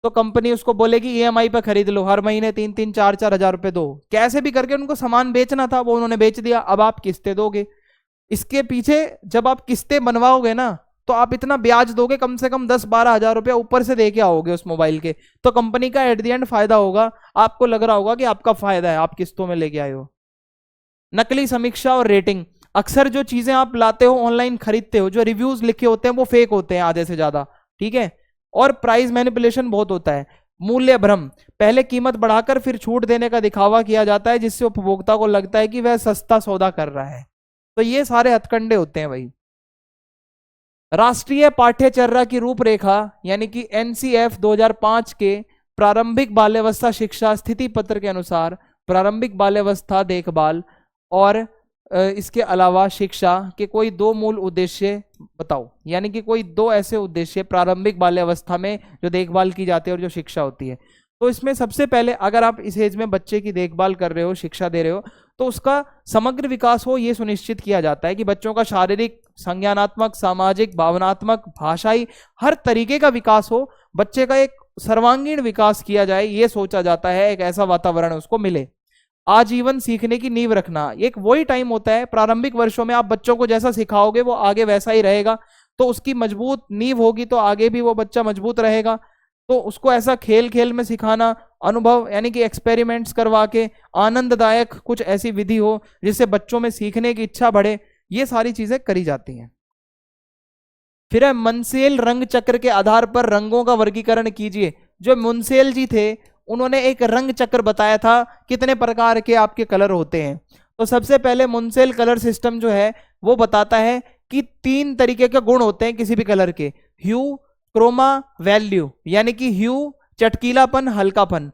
तो कंपनी उसको बोलेगी ईएमआई पे खरीद लो, हर महीने 3-3, 4-4 हजार रुपए दो। कैसे भी करके उनको सामान बेचना था, वो उन्होंने बेच दिया, अब आप किस्तें दोगे। इसके पीछे जब आप किस्तें बनवाओगे ना, तो आप इतना ब्याज दोगे, कम से कम 10-12 हजार रुपया ऊपर से दे के आओगे उस मोबाइल के, तो कंपनी का एट द एंड फायदा होगा। आपको लग रहा होगा कि आपका फायदा है, आप किस्तों में लेके आए हो। नकली समीक्षा और रेटिंग, अक्सर जो चीजें आप लाते हो ऑनलाइन खरीदते हो, जो रिव्यूज लिखे होते हैं वो फेक होते हैं आधे से ज्यादा, ठीक है। और प्राइस मैनिपुलेशन बहुत होता है। मूल्य भ्रम, पहले कीमत बढ़ाकर फिर छूट देने का दिखावा किया जाता है, जिससे उपभोक्ता को लगता है कि वह सस्ता सौदा कर रहा है। तो ये सारे हथकंडे होते हैं भाई। राष्ट्रीय पाठ्यचर्या की रूपरेखा यानी कि एनसीएफ 2005 के प्रारंभिक बाल्यावस्था शिक्षा स्थिति पत्र के अनुसार प्रारंभिक बाल्यावस्था देखभाल और इसके अलावा शिक्षा के कोई दो मूल उद्देश्य बताओ। यानी कि कोई दो ऐसे उद्देश्य प्रारंभिक बाल्यावस्था में जो देखभाल की जाती है और जो शिक्षा होती है। तो इसमें सबसे पहले अगर आप इस एज में बच्चे की देखभाल कर रहे हो, शिक्षा दे रहे हो, तो उसका समग्र विकास हो ये सुनिश्चित किया जाता है कि बच्चों का शारीरिक, संज्ञानात्मक, सामाजिक, भावनात्मक, भाषाई हर तरीके का विकास हो, बच्चे का एक सर्वांगीण विकास किया जाए, ये सोचा जाता है, एक ऐसा वातावरण उसको मिले। आजीवन सीखने की नींव रखना, एक वही टाइम होता है प्रारंभिक वर्षों में, आप बच्चों को जैसा सिखाओगे वो आगे वैसा ही रहेगा, तो उसकी मजबूत नींव होगी तो आगे भी वो बच्चा मजबूत रहेगा। तो उसको ऐसा खेल खेल में सिखाना, अनुभव यानी कि एक्सपेरिमेंट्स करवा के, आनंददायक कुछ ऐसी विधि हो जिससे बच्चों में सीखने की इच्छा बढ़े, ये सारी चीजें करी जाती हैं। फिर है मुनसेल रंग चक्र के आधार पर रंगों का वर्गीकरण कीजिए। जो मुनसेल जी थे उन्होंने एक रंग चक्र बताया था, कितने प्रकार के आपके कलर होते हैं। तो सबसे पहले मुनसेल कलर सिस्टम जो है वो बताता है कि 3 तरीके के गुण होते हैं किसी भी कलर के, ह्यू, क्रोमा, वैल्यू। यानी कि ह्यू चटकीलापन, हल्कापन,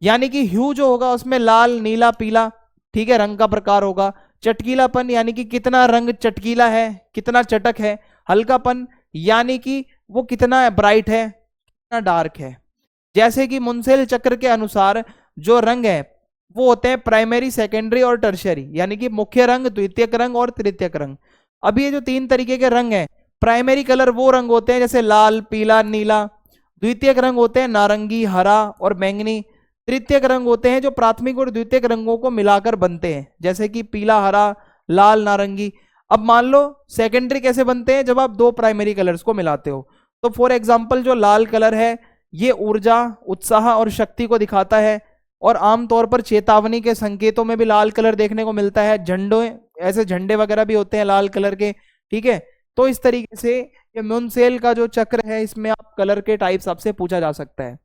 यानी कि ह्यू जो होगा उसमें लाल, नीला, पीला, ठीक है, रंग का प्रकार होगा। चटकीलापन यानी कि कितना रंग चटकीला है, कितना चटक है। हल्कापन यानी कि वो कितना ब्राइट है, कितना डार्क है। जैसे कि मुनसेल चक्र के अनुसार जो रंग है वो होते हैं प्राइमरी, सेकेंडरी और टर्शियरी, यानी कि मुख्य रंग, द्वितीयक रंग और तृतीयक रंग। अब ये जो 3 तरीके के रंग हैं, प्राइमरी कलर वो रंग होते हैं जैसे लाल, पीला, नीला। द्वितीयक रंग होते हैं नारंगी, हरा और बैंगनी। तृतीयक रंग होते हैं जो प्राथमिक और द्वितीयक रंगों को मिलाकर बनते हैं, जैसे कि पीला, हरा, लाल, नारंगी। अब मान लो सेकेंडरी कैसे बनते हैं, जब आप 2 प्राइमरी कलर्स को मिलाते हो। तो फॉर एग्जाम्पल जो लाल कलर है ये ऊर्जा, उत्साह और शक्ति को दिखाता है, और आमतौर पर चेतावनी के संकेतों में भी लाल कलर देखने को मिलता है। झंडों, ऐसे झंडे वगैरह भी होते हैं लाल कलर के, ठीक है। तो इस तरीके से ये मुनसेल का जो चक्र है इसमें आप कलर के टाइप्स आपसे पूछा जा सकता है।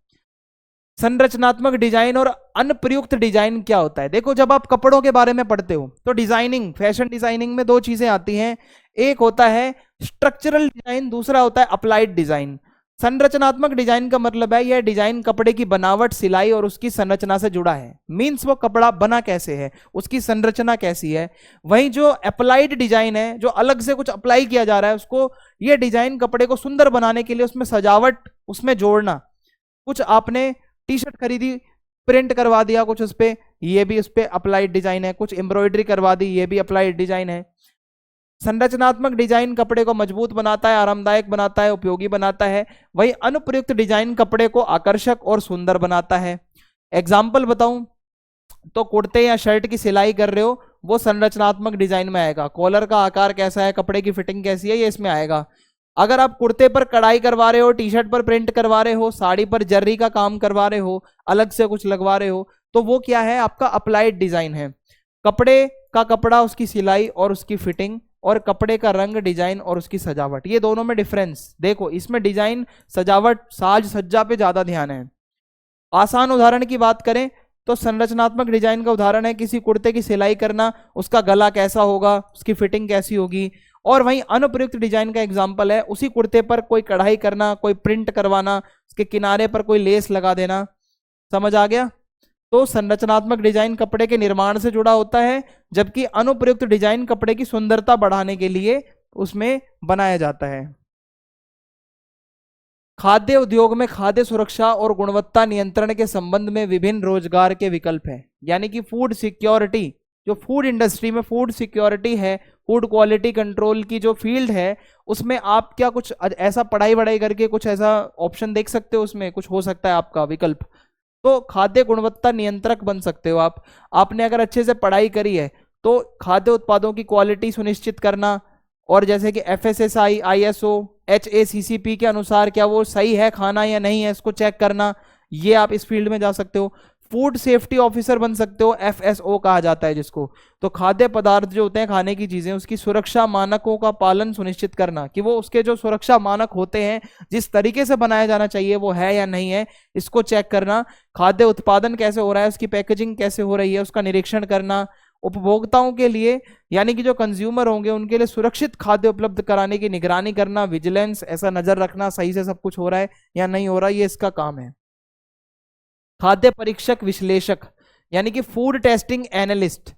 संरचनात्मक डिजाइन और अनप्रयुक्त डिजाइन क्या होता है? देखो, जब आप कपड़ों के बारे में पढ़ते हो तो डिजाइनिंग, फैशन डिजाइनिंग में 2 चीजें आती हैं, एक होता है स्ट्रक्चरल डिजाइन, दूसरा होता है अप्लाइड डिजाइन। संरचनात्मक डिजाइन का मतलब है यह डिजाइन कपड़े की बनावट, सिलाई और उसकी संरचना से जुड़ा है। मींस वो कपड़ा बना कैसे है, उसकी संरचना कैसी है। वहीं जो अप्लाइड डिजाइन है, जो अलग से कुछ अप्लाई किया जा रहा है उसको, ये डिजाइन कपड़े को सुंदर बनाने के लिए उसमें सजावट, उसमें जोड़ना। कुछ आपने टी शर्ट खरीदी, प्रिंट करवा दिया कुछ उस पे, ये भी उस पे अप्लाइड डिजाइन है। कुछ एम्ब्रॉयडरी करवा दी, ये भी अप्लाइड डिजाइन है। संरचनात्मक डिजाइन कपड़े को मजबूत बनाता है, आरामदायक बनाता है, उपयोगी बनाता है। वही अनुप्रयुक्त डिजाइन कपड़े को आकर्षक और सुंदर बनाता है। एग्जाम्पल बताऊं तो कुर्ते या शर्ट की सिलाई कर रहे हो, वो संरचनात्मक डिजाइन में आएगा। कॉलर का आकार कैसा है, कपड़े की फिटिंग कैसी है, ये इसमें आएगा। अगर आप कुर्ते पर कढ़ाई करवा रहे हो, टी शर्ट पर प्रिंट करवा रहे हो, साड़ी पर जर्री का काम करवा रहे हो, अलग से कुछ लगवा रहे हो, तो वो क्या है, आपका अप्लाइड डिजाइन है। कपड़े का कपड़ा, उसकी सिलाई और उसकी फिटिंग, और कपड़े का रंग, डिजाइन और उसकी सजावट, ये दोनों में डिफरेंस देखो। इसमें डिजाइन, सजावट, साज सज्जा पे ज्यादा ध्यान है। आसान उदाहरण की बात करें तो संरचनात्मक डिजाइन का उदाहरण है किसी कुर्ते की सिलाई करना, उसका गला कैसा होगा, उसकी फिटिंग कैसी होगी। और वहीं अनुप्रयुक्त डिजाइन का एग्जाम्पल है उसी कुर्ते पर कोई कढ़ाई करना, कोई प्रिंट करवाना, उसके किनारे पर कोई लेस लगा देना। समझ आ गया? तो संरचनात्मक डिजाइन कपड़े के निर्माण से जुड़ा होता है, जबकि अनुप्रयुक्त डिजाइन कपड़े की सुंदरता बढ़ाने के लिए उसमें बनाया जाता है। खाद्य उद्योग में खाद्य सुरक्षा और गुणवत्ता नियंत्रण के संबंध में विभिन्न रोजगार के विकल्प हैं। यानी कि फूड सिक्योरिटी, जो फूड इंडस्ट्री में फूड सिक्योरिटी है फूड क्वालिटी कंट्रोल की जो फील्ड है उसमें आप क्या कुछ ऐसा पढ़ाई वढ़ाई करके कुछ ऐसा ऑप्शन देख सकते हो, उसमें कुछ हो सकता है आपका विकल्प? तो खाद्य गुणवत्ता नियंत्रक बन सकते हो आप। आपने अगर अच्छे से पढ़ाई करी है तो खाद्य उत्पादों की क्वालिटी सुनिश्चित करना, और जैसे कि FSSAI, ISO, HACCP के अनुसार क्या वो सही है खाना या नहीं है, इसको चेक करना, ये आप इस फील्ड में जा सकते हो। फूड सेफ्टी ऑफिसर बन सकते हो, FSO कहा जाता है जिसको। तो खाद्य पदार्थ जो होते हैं, खाने की चीजें, उसकी सुरक्षा मानकों का पालन सुनिश्चित करना कि वो उसके जो सुरक्षा मानक होते हैं जिस तरीके से बनाया जाना चाहिए वो है या नहीं है, इसको चेक करना। खाद्य उत्पादन कैसे हो रहा है, उसकी पैकेजिंग कैसे हो रही है, उसका निरीक्षण करना। उपभोक्ताओं के लिए यानी कि जो कंज्यूमर होंगे उनके लिए सुरक्षित खाद्य उपलब्ध कराने की निगरानी करना, विजिलेंस, ऐसा नजर रखना सही से सब कुछ हो रहा है या नहीं हो रहा, ये इसका काम है। खाद्य परीक्षक विश्लेषक यानी कि फूड टेस्टिंग एनालिस्ट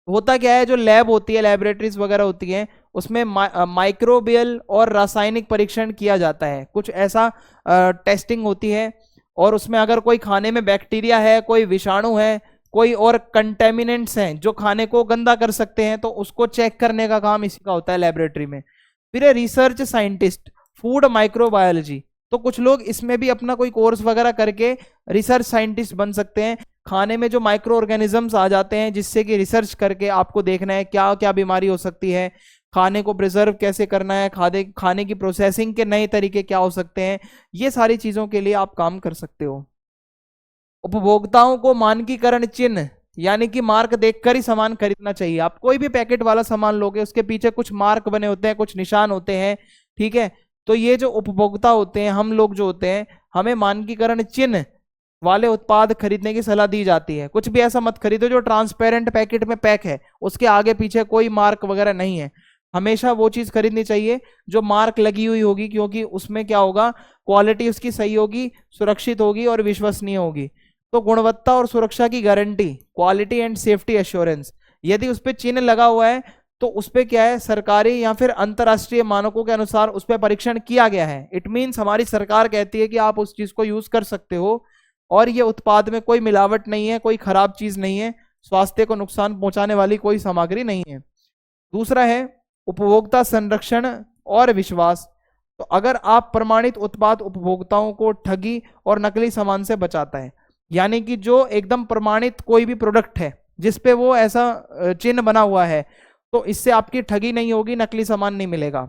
होता क्या है, जो लैब होती है, लैबोरेटरीज वगैरह होती हैं, उसमें माइक्रोबियल और रासायनिक परीक्षण किया जाता है, कुछ ऐसा टेस्टिंग होती है। और उसमें अगर कोई खाने में बैक्टीरिया है, कोई विषाणु है, कोई और कंटेमिनेंट्स हैं जो खाने को गंदा कर सकते हैं, तो उसको चेक करने का काम इसी का होता है लेबोरेटरी में। फिर रिसर्च साइंटिस्ट, फूड माइक्रोबायोलॉजी, तो कुछ लोग इसमें भी अपना कोई कोर्स वगैरह करके रिसर्च साइंटिस्ट बन सकते हैं। खाने में जो माइक्रो ऑर्गेनिजम्स आ जाते हैं जिससे कि रिसर्च करके आपको देखना है क्या क्या बीमारी हो सकती है, खाने को प्रिजर्व कैसे करना है, खाने की प्रोसेसिंग के नए तरीके क्या हो सकते हैं, ये सारी चीजों के लिए आप काम कर सकते हो। उपभोक्ताओं को मानकीकरण चिन्ह यानी कि मार्क देखकर ही सामान खरीदना चाहिए। आप कोई भी पैकेट वाला सामान लोगे उसके पीछे कुछ मार्क बने होते हैं, कुछ निशान होते हैं, ठीक है। तो ये जो उपभोक्ता होते हैं, हम लोग जो होते हैं, हमें मानकीकरण चिन्ह वाले उत्पाद खरीदने की सलाह दी जाती है। कुछ भी ऐसा मत खरीदो जो ट्रांसपेरेंट पैकेट में पैक है, उसके आगे पीछे कोई मार्क वगैरह नहीं है। हमेशा वो चीज खरीदनी चाहिए जो मार्क लगी हुई होगी, क्योंकि उसमें क्या होगा, क्वालिटी उसकी सही होगी, सुरक्षित होगी और विश्वसनीय होगी। तो गुणवत्ता और सुरक्षा की guarantee, quality and safety assurance, यदि उस पर चिन्ह लगा हुआ है तो उस पर क्या है, सरकारी या फिर अंतरराष्ट्रीय मानकों के अनुसार उस पर परीक्षण किया गया है। इट मीन्स हमारी सरकार कहती है कि आप उस चीज को यूज कर सकते हो और ये उत्पाद में कोई मिलावट नहीं है, कोई खराब चीज नहीं है, स्वास्थ्य को नुकसान पहुंचाने वाली कोई सामग्री नहीं है। दूसरा है उपभोक्ता संरक्षण और विश्वास। तो अगर आप प्रमाणित उत्पाद उपभोक्ताओं को ठगी और नकली सामान से बचाता है, यानी कि जो एकदम प्रमाणित कोई भी प्रोडक्ट है जिसपे वो ऐसा चिन्ह बना हुआ है, तो इससे आपकी ठगी नहीं होगी, नकली सामान नहीं मिलेगा।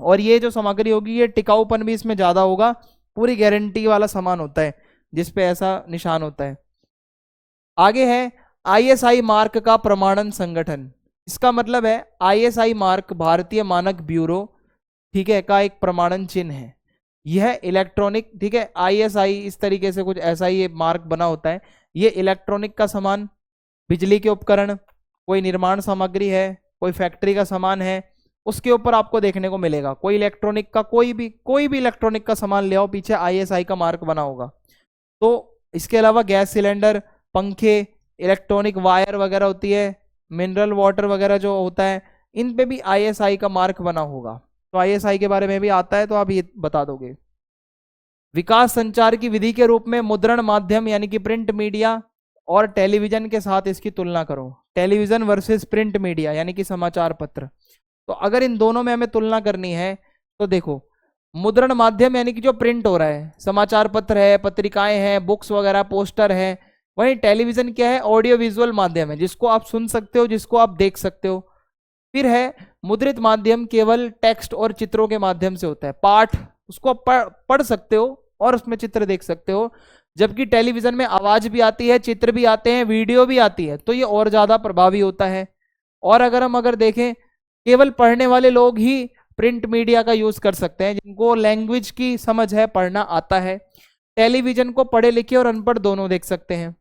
और ये जो सामग्री होगी ये टिकाऊपन भी इसमें ज्यादा होगा, पूरी गारंटी वाला सामान होता है जिसपे ऐसा निशान होता है। आगे है ISI मार्क का प्रमाणन संगठन। इसका मतलब है ISI मार्क भारतीय मानक ब्यूरो, ठीक है, का एक प्रमाणन चिन्ह है। यह इलेक्ट्रॉनिक, ठीक है, ISI इस तरीके से कुछ ऐसा ही ये मार्क बना होता है। ये इलेक्ट्रॉनिक का सामान, बिजली के उपकरण, कोई निर्माण सामग्री है, कोई फैक्ट्री का सामान है, उसके ऊपर आपको देखने को मिलेगा। कोई इलेक्ट्रॉनिक का कोई भी इलेक्ट्रॉनिक का सामान ले आओ, पीछे ISI का मार्क बना होगा। तो इसके अलावा गैस सिलेंडर, पंखे, इलेक्ट्रॉनिक वायर वगैरह होती है, मिनरल वाटर वगैरह जो होता है, इन पे भी ISI का मार्क बना होगा। तो ISI के बारे में भी आता है तो आप ये बता दोगे। विकास संचार की विधि के रूप में मुद्रण माध्यम यानी कि प्रिंट मीडिया और टेलीविजन के साथ इसकी तुलना करो। टेलीविजन वर्सेस प्रिंट मीडिया यानी कि समाचार पत्र। तो अगर इन दोनों में हमें तुलना करनी है तो देखो, मुद्रण माध्यम यानी कि जो प्रिंट हो रहा है, समाचार पत्र है, पत्रिकाएं हैं, बुक्स वगैरह, पोस्टर है। वहीं टेलीविजन क्या है, ऑडियो विजुअल माध्यम है, जिसको आप सुन सकते हो, जिसको आप देख सकते हो। फिर है मुद्रित माध्यम, केवल टेक्स्ट और चित्रों के माध्यम से होता है, पाठ, उसको आप पढ़ सकते हो और उसमें चित्र देख सकते हो। जबकि टेलीविजन में आवाज भी आती है, चित्र भी आते हैं, वीडियो भी आती है, तो ये और ज्यादा प्रभावी होता है। और अगर देखें, केवल पढ़ने वाले लोग ही प्रिंट मीडिया का यूज कर सकते हैं, जिनको लैंग्वेज की समझ है, पढ़ना आता है। टेलीविजन को पढ़े लिखे और अनपढ़ दोनों देख सकते हैं।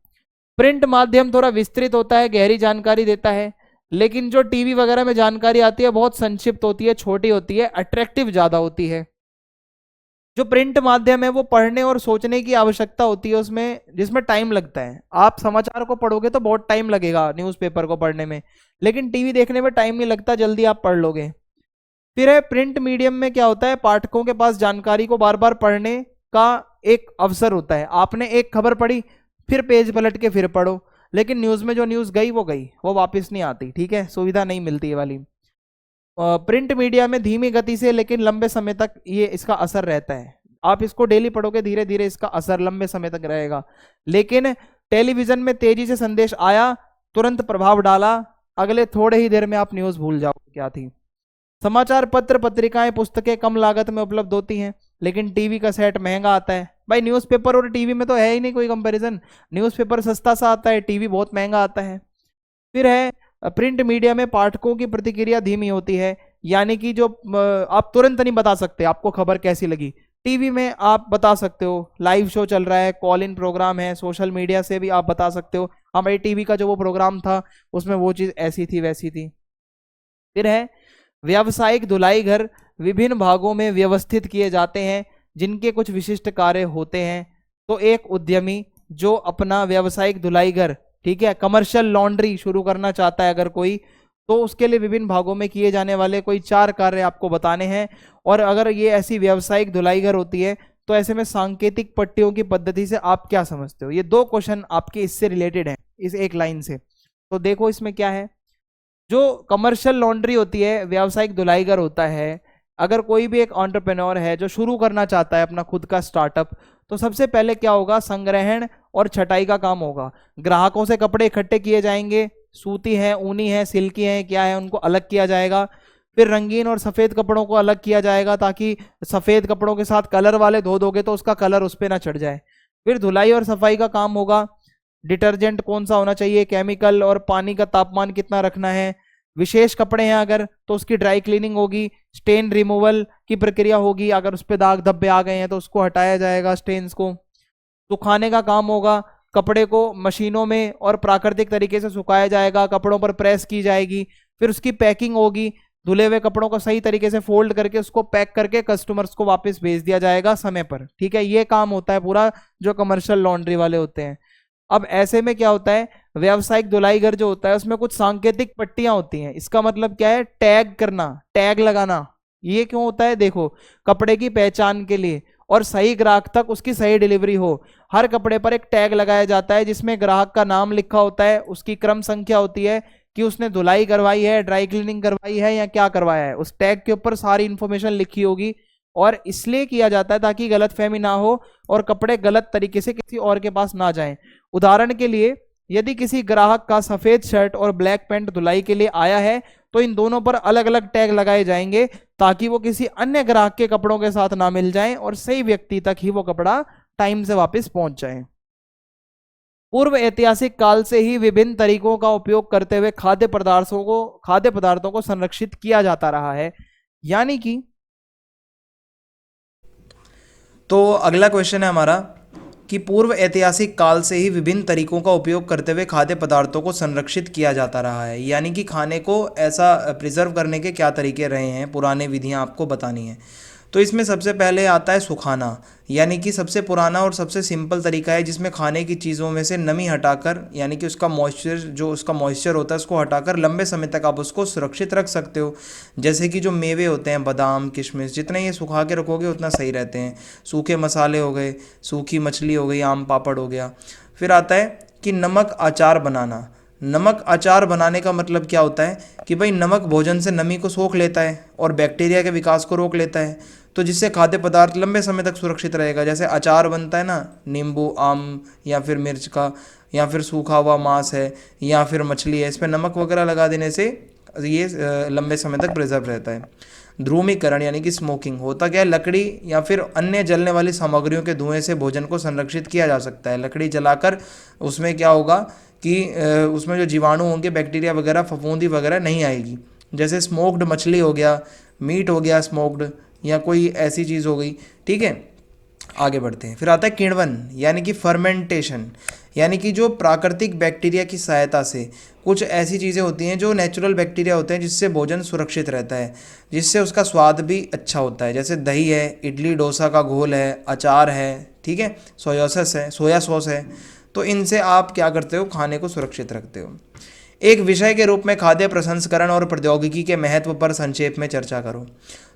प्रिंट माध्यम थोड़ा विस्तृत होता है, गहरी जानकारी देता है, लेकिन जो टीवी वगैरह में जानकारी आती है बहुत संक्षिप्त होती है, छोटी होती है, अट्रैक्टिव ज्यादा होती है। जो प्रिंट माध्यम है वो पढ़ने और सोचने की आवश्यकता होती है उसमें, जिसमें टाइम लगता है। आप समाचार को पढ़ोगे तो बहुत टाइम लगेगा न्यूज़पेपर को पढ़ने में, लेकिन टीवी देखने में टाइम नहीं लगता, जल्दी आप पढ़ लोगे। फिर है प्रिंट मीडियम में क्या होता है, पाठकों के पास जानकारी को बार बार पढ़ने का एक अवसर होता है। आपने एक खबर पढ़ी, फिर पेज पलट के फिर पढ़ो, लेकिन न्यूज में जो न्यूज गई वो वापस नहीं आती, ठीक है, सुविधा नहीं मिलती ये वाली। प्रिंट मीडिया में धीमी गति से लेकिन लंबे समय तक ये इसका असर रहता है। आप इसको डेली पढ़ोगे, धीरे धीरे इसका असर लंबे समय तक रहेगा। लेकिन टेलीविजन में तेजी से संदेश आया, तुरंत प्रभाव डाला, अगले थोड़े ही देर में आप न्यूज भूल जाओगे क्या थी। समाचार पत्र, पत्रिकाएं, पुस्तकें कम लागत में उपलब्ध होती हैं, लेकिन टीवी का सेट महंगा आता है। भाई न्यूज़पेपर और टीवी में तो है ही नहीं कोई कंपैरिजन। न्यूज़पेपर सस्ता सा आता है, टीवी बहुत महंगा आता है। फिर है प्रिंट मीडिया में पाठकों की प्रतिक्रिया धीमी होती है, यानी कि जो आप तुरंत नहीं बता सकते आपको खबर कैसी लगी। टीवी में आप बता सकते हो, लाइव शो चल रहा है, कॉल इन प्रोग्राम है, सोशल मीडिया से भी आप बता सकते हो हमारे टीवी का जो वो प्रोग्राम था उसमें वो चीज़ ऐसी थी वैसी थी। फिर है व्यावसायिक धुलाई घर विभिन्न भागों में व्यवस्थित किए जाते हैं, जिनके कुछ विशिष्ट कार्य होते हैं। तो एक उद्यमी जो अपना व्यावसायिक धुलाई घर, ठीक है, कमर्शियल लॉन्ड्री शुरू करना चाहता है अगर कोई, तो उसके लिए विभिन्न भागों में किए जाने वाले कोई 4 कार्य आपको बताने हैं। और अगर ये ऐसी व्यावसायिक धुलाई घर होती है तो ऐसे में सांकेतिक पट्टियों की पद्धति से आप क्या समझते हो। ये 2 क्वेश्चन आपके इससे रिलेटेड हैं, इस एक लाइन से। तो देखो इसमें क्या है, जो कमर्शियल लॉन्ड्री होती है, व्यावसायिक धुलाई घर होता है, अगर कोई भी एक एंटरप्रेन्योर है जो शुरू करना चाहता है अपना खुद का स्टार्टअप, तो सबसे पहले क्या होगा, संग्रहण और छटाई का काम होगा। ग्राहकों से कपड़े इकट्ठे किए जाएंगे, सूती है, ऊनी है, सिल्की है, क्या है, उनको अलग किया जाएगा। फिर रंगीन और सफेद कपड़ों को अलग किया जाएगा, ताकि सफेद कपड़ों के साथ कलर वाले धो दोगे तो उसका कलर उस पर ना चढ़ जाए। फिर धुलाई और सफाई का काम होगा, डिटर्जेंट कौन सा होना चाहिए, केमिकल और पानी का तापमान कितना रखना है। विशेष कपड़े हैं अगर तो उसकी ड्राई क्लीनिंग होगी, स्टेन रिमूवल की प्रक्रिया होगी, अगर उस पर दाग धब्बे आ गए हैं तो उसको हटाया जाएगा स्टेन्स को। सुखाने का काम होगा, कपड़े को मशीनों में और प्राकृतिक तरीके से सुखाया जाएगा, कपड़ों पर प्रेस की जाएगी। फिर उसकी पैकिंग होगी, धुले हुए कपड़ों को सही तरीके से फोल्ड करके उसको पैक करके कस्टमर्स को वापस भेज दिया जाएगा समय पर, ठीक है। ये काम होता है पूरा जो कमर्शियल लॉन्ड्री वाले होते हैं। अब ऐसे में क्या होता है, व्यावसायिक धुलाई घर जो होता है उसमें कुछ सांकेतिक पट्टियां होती हैं। इसका मतलब क्या है, टैग करना, टैग लगाना। ये क्यों होता है, देखो, कपड़े की पहचान के लिए और सही ग्राहक तक उसकी सही डिलीवरी हो। हर कपड़े पर एक टैग लगाया जाता है जिसमें ग्राहक का नाम लिखा होता है, उसकी क्रम संख्या होती है कि उसने धुलाई करवाई है, ड्राई क्लीनिंग करवाई है या क्या करवाया है। उस टैग के ऊपर सारी इंफॉर्मेशन लिखी होगी, और इसलिए किया जाता है ताकि गलतफहमी ना हो और कपड़े गलत तरीके से किसी और के पास ना जाएं। उदाहरण के लिए, यदि किसी ग्राहक का सफेद शर्ट और ब्लैक पैंट धुलाई के लिए आया है तो इन दोनों पर अलग अलग टैग लगाए जाएंगे ताकि वो किसी अन्य ग्राहक के कपड़ों के साथ ना मिल जाएं और सही व्यक्ति तक ही वो कपड़ा टाइम से वापस पहुंच जाए। पूर्व ऐतिहासिक काल से ही विभिन्न तरीकों का उपयोग करते हुए खाद्य पदार्थों को संरक्षित किया जाता रहा है। यानी कि, तो अगला क्वेश्चन है हमारा कि पूर्व ऐतिहासिक काल से ही विभिन्न तरीकों का उपयोग करते हुए खाद्य पदार्थों को संरक्षित किया जाता रहा है। यानी कि खाने को ऐसा प्रिजर्व करने के क्या तरीके रहे हैं, पुराने विधियां आपको बतानी है। तो इसमें सबसे पहले आता है सुखाना, यानी कि सबसे पुराना और सबसे सिंपल तरीका है जिसमें खाने की चीज़ों में से नमी हटाकर, यानी कि उसका मॉइस्चर होता है उसको हटाकर लंबे समय तक आप उसको सुरक्षित रख सकते हो। जैसे कि जो मेवे होते हैं, बादाम, किशमिश, जितने ये सुखा के रखोगे उतना सही रहते हैं। सूखे मसाले हो गए, सूखी मछली हो गई, आम पापड़ हो गया। फिर आता है कि नमक अचार बनाना। नमक अचार बनाने का मतलब क्या होता है कि भाई नमक भोजन से नमी को सोख लेता है और बैक्टीरिया के विकास को रोक लेता है, तो जिससे खाद्य पदार्थ लंबे समय तक सुरक्षित रहेगा। जैसे अचार बनता है ना, नींबू, आम या फिर मिर्च का, या फिर सूखा हुआ मांस है या फिर मछली है, इस पर नमक वगैरह लगा देने से ये लंबे समय तक प्रिजर्व रहता है। ध्रुमीकरण यानी कि स्मोकिंग होता क्या है, लकड़ी या फिर अन्य जलने वाली सामग्रियों के धुएं से भोजन को संरक्षित किया जा सकता है। लकड़ी जलाकर उसमें क्या होगा कि उसमें जो जीवाणु होंगे, बैक्टीरिया वगैरह, फफूंदी वगैरह नहीं आएगी। जैसे स्मोक्ड मछली हो गया, मीट हो गया स्मोक्ड, या कोई ऐसी चीज़ हो गई, ठीक है। आगे बढ़ते हैं। फिर आता है किण्वन यानी कि फर्मेंटेशन, यानी कि जो प्राकृतिक बैक्टीरिया की सहायता से कुछ ऐसी चीज़ें होती हैं जो नेचुरल बैक्टीरिया होते हैं जिससे भोजन सुरक्षित रहता है, जिससे उसका स्वाद भी अच्छा होता है। जैसे दही है, इडली डोसा का घोल है, अचार है, ठीक है, सोया सॉस है। तो इनसे आप क्या करते हो, खाने को सुरक्षित रखते हो। एक विषय के रूप में खाद्य प्रसंस्करण और प्रौद्योगिकी के महत्व पर संक्षेप में चर्चा करो।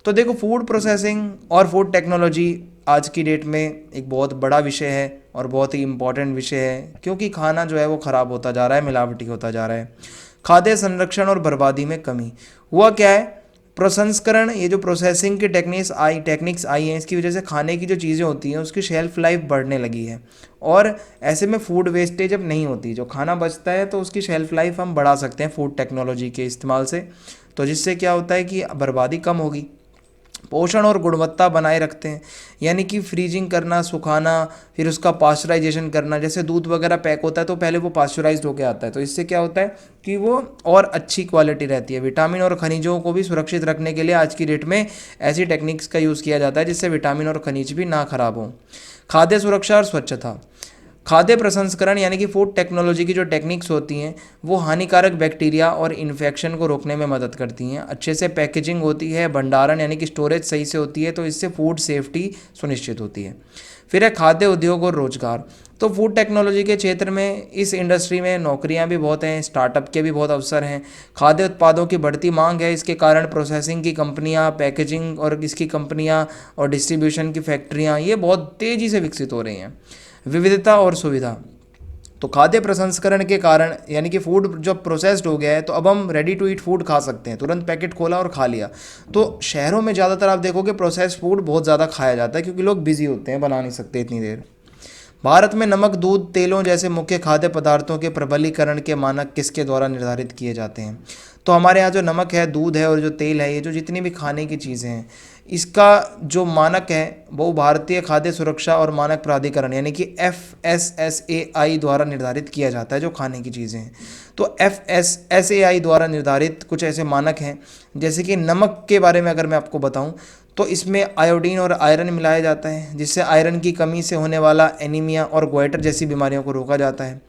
तो देखो, फूड प्रोसेसिंग और फूड टेक्नोलॉजी आज की डेट में एक बहुत बड़ा विषय है और बहुत ही इम्पॉर्टेंट विषय है, क्योंकि खाना जो है वो ख़राब होता जा रहा है, मिलावटी होता जा रहा है। खाद्य संरक्षण और बर्बादी में कमी। हुआ क्या है, प्रसंस्करण, ये जो प्रोसेसिंग की टेक्निक्स आई हैं, इसकी वजह से खाने की जो चीज़ें होती हैं उसकी शेल्फ लाइफ बढ़ने लगी है। और ऐसे में फूड वेस्टेज अब नहीं होती, जो खाना बचता है तो उसकी शेल्फ लाइफ हम बढ़ा सकते हैं फूड टेक्नोलॉजी के इस्तेमाल से। तो जिससे क्या होता है कि बर्बादी कम होगी, पोषण और गुणवत्ता बनाए रखते हैं, यानी कि फ्रीजिंग करना, सुखाना, फिर उसका पास्चराइजेशन करना। जैसे दूध वगैरह पैक होता है तो पहले वो पास्चराइज्ड होकर आता है, तो इससे क्या होता है कि वो और अच्छी क्वालिटी रहती है। विटामिन और खनिजों को भी सुरक्षित रखने के लिए आज की डेट में ऐसी टेक्निक्स का यूज़ किया जाता है जिससे विटामिन और खनिज भी ना खराब हों। खाद्य सुरक्षा और स्वच्छता, खाद्य प्रसंस्करण यानी कि फूड टेक्नोलॉजी की जो टेक्निक्स होती हैं वो हानिकारक बैक्टीरिया और इन्फेक्शन को रोकने में मदद करती हैं। अच्छे से पैकेजिंग होती है, भंडारण यानी कि स्टोरेज सही से होती है, तो इससे फूड सेफ्टी सुनिश्चित होती है। फिर है खाद्य उद्योग और रोजगार। तो फूड टेक्नोलॉजी के क्षेत्र में, इस इंडस्ट्री में नौकरियां भी बहुत हैं, स्टार्टअप के भी बहुत अवसर हैं। खाद्य उत्पादों की बढ़ती मांग है, इसके कारण प्रोसेसिंग की कंपनियां, पैकेजिंग और इसकी कंपनियां और डिस्ट्रीब्यूशन की फैक्ट्रियां ये बहुत तेज़ी से विकसित हो रही हैं। विविधता और सुविधा, तो खाद्य प्रसंस्करण के कारण यानी कि फूड जब प्रोसेस्ड हो गया है तो अब हम रेडी टू ईट फूड खा सकते हैं, तुरंत पैकेट खोला और खा लिया। तो शहरों में ज़्यादातर आप देखोगे प्रोसेस्ड फूड बहुत ज़्यादा खाया जाता है क्योंकि लोग बिजी होते हैं, बना नहीं सकते इतनी देर। भारत में नमक, दूध, तेलों जैसे मुख्य खाद्य पदार्थों के प्रबलीकरण के मानक किसके द्वारा निर्धारित किए जाते हैं? तो हमारे यहाँ जो नमक है, दूध है और जो तेल है, ये जो जितनी भी खाने की चीज़ें हैं, इसका जो मानक है वो भारतीय खाद्य सुरक्षा और मानक प्राधिकरण यानी कि FSSAI द्वारा निर्धारित किया जाता है। जो खाने की चीज़ें हैं तो FSSAI द्वारा निर्धारित कुछ ऐसे मानक हैं, जैसे कि नमक के बारे में अगर मैं आपको बताऊं तो इसमें आयोडीन और आयरन मिलाया जाता है, जिससे आयरन की कमी से होने वाला एनीमिया और गोइटर जैसी बीमारियों को रोका जाता है।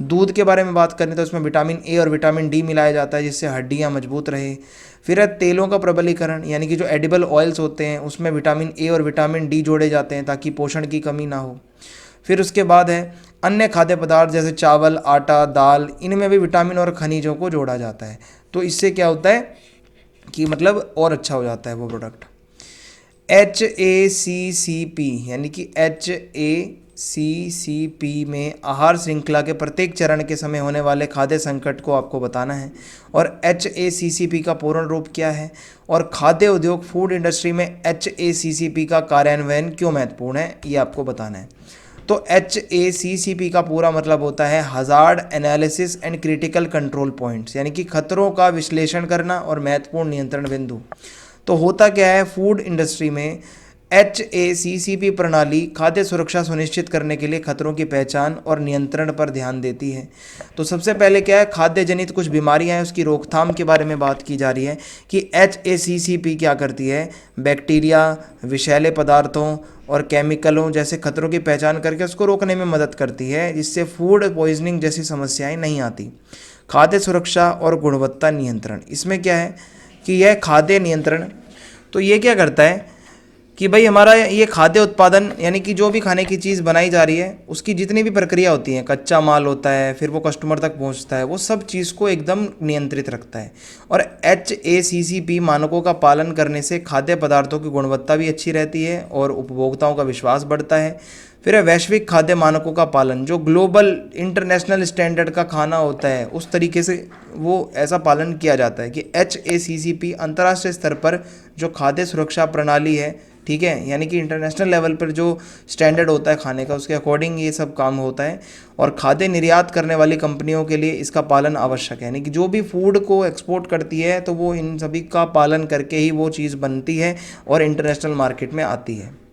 दूध के बारे में बात करें तो इसमें विटामिन ए और विटामिन डी मिलाया जाता है, जिससे हड्डियां मजबूत रहे। फिर है तेलों का प्रबलीकरण, यानी कि जो एडिबल ऑयल्स होते हैं उसमें विटामिन ए और विटामिन डी जोड़े जाते हैं ताकि पोषण की कमी ना हो। फिर उसके बाद है अन्य खाद्य पदार्थ जैसे चावल, आटा, दाल, इनमें भी विटामिन और खनिजों को जोड़ा जाता है। तो इससे क्या होता है कि मतलब और अच्छा हो जाता है वो प्रोडक्ट। HACCP यानी कि HACCP में आहार श्रृंखला के प्रत्येक चरण के समय होने वाले खाद्य संकट को आपको बताना है। और HACCP का पूर्ण रूप क्या है और खाद्य उद्योग फूड इंडस्ट्री में HACCP का कार्यान्वयन क्यों महत्वपूर्ण है, ये आपको बताना है। तो HACCP का पूरा मतलब होता है hazard analysis and critical control points, यानी कि खतरों का विश्लेषण करना और महत्वपूर्ण नियंत्रण बिंदु। तो होता क्या है, फूड इंडस्ट्री में HACCP प्रणाली खाद्य सुरक्षा सुनिश्चित करने के लिए खतरों की पहचान और नियंत्रण पर ध्यान देती है। तो सबसे पहले क्या है, खाद्य जनित कुछ बीमारियां हैं उसकी रोकथाम के बारे में बात की जा रही है कि HACCP क्या करती है, बैक्टीरिया, विषैले पदार्थों और केमिकलों जैसे खतरों की पहचान करके उसको रोकने में मदद करती है, जिससे फूड पॉइजनिंग जैसी समस्याएं नहीं आती। खाद्य सुरक्षा और गुणवत्ता नियंत्रण, इसमें क्या है कि यह खाद्य नियंत्रण, तो ये क्या करता है कि भाई हमारा ये खाद्य उत्पादन यानी कि जो भी खाने की चीज़ बनाई जा रही है उसकी जितनी भी प्रक्रिया होती है, कच्चा माल होता है, फिर वो कस्टमर तक पहुंचता है, वो सब चीज़ को एकदम नियंत्रित रखता है। और HACCP मानकों का पालन करने से खाद्य पदार्थों की गुणवत्ता भी अच्छी रहती है और उपभोक्ताओं का विश्वास बढ़ता है। फिर है वैश्विक खाद्य मानकों का पालन, जो ग्लोबल इंटरनेशनल स्टैंडर्ड का खाना होता है उस तरीके से वो ऐसा पालन किया जाता है कि HACCP अंतर्राष्ट्रीय स्तर पर जो खाद्य सुरक्षा प्रणाली है, ठीक है, यानी कि इंटरनेशनल लेवल पर जो स्टैंडर्ड होता है खाने का उसके अकॉर्डिंग ये सब काम होता है। और खाद्य निर्यात करने वाली कंपनियों के लिए इसका पालन आवश्यक है, यानी कि जो भी फूड को एक्सपोर्ट करती है तो वो इन सभी का पालन करके ही वो चीज़ बनती है और इंटरनेशनल मार्केट में आती है।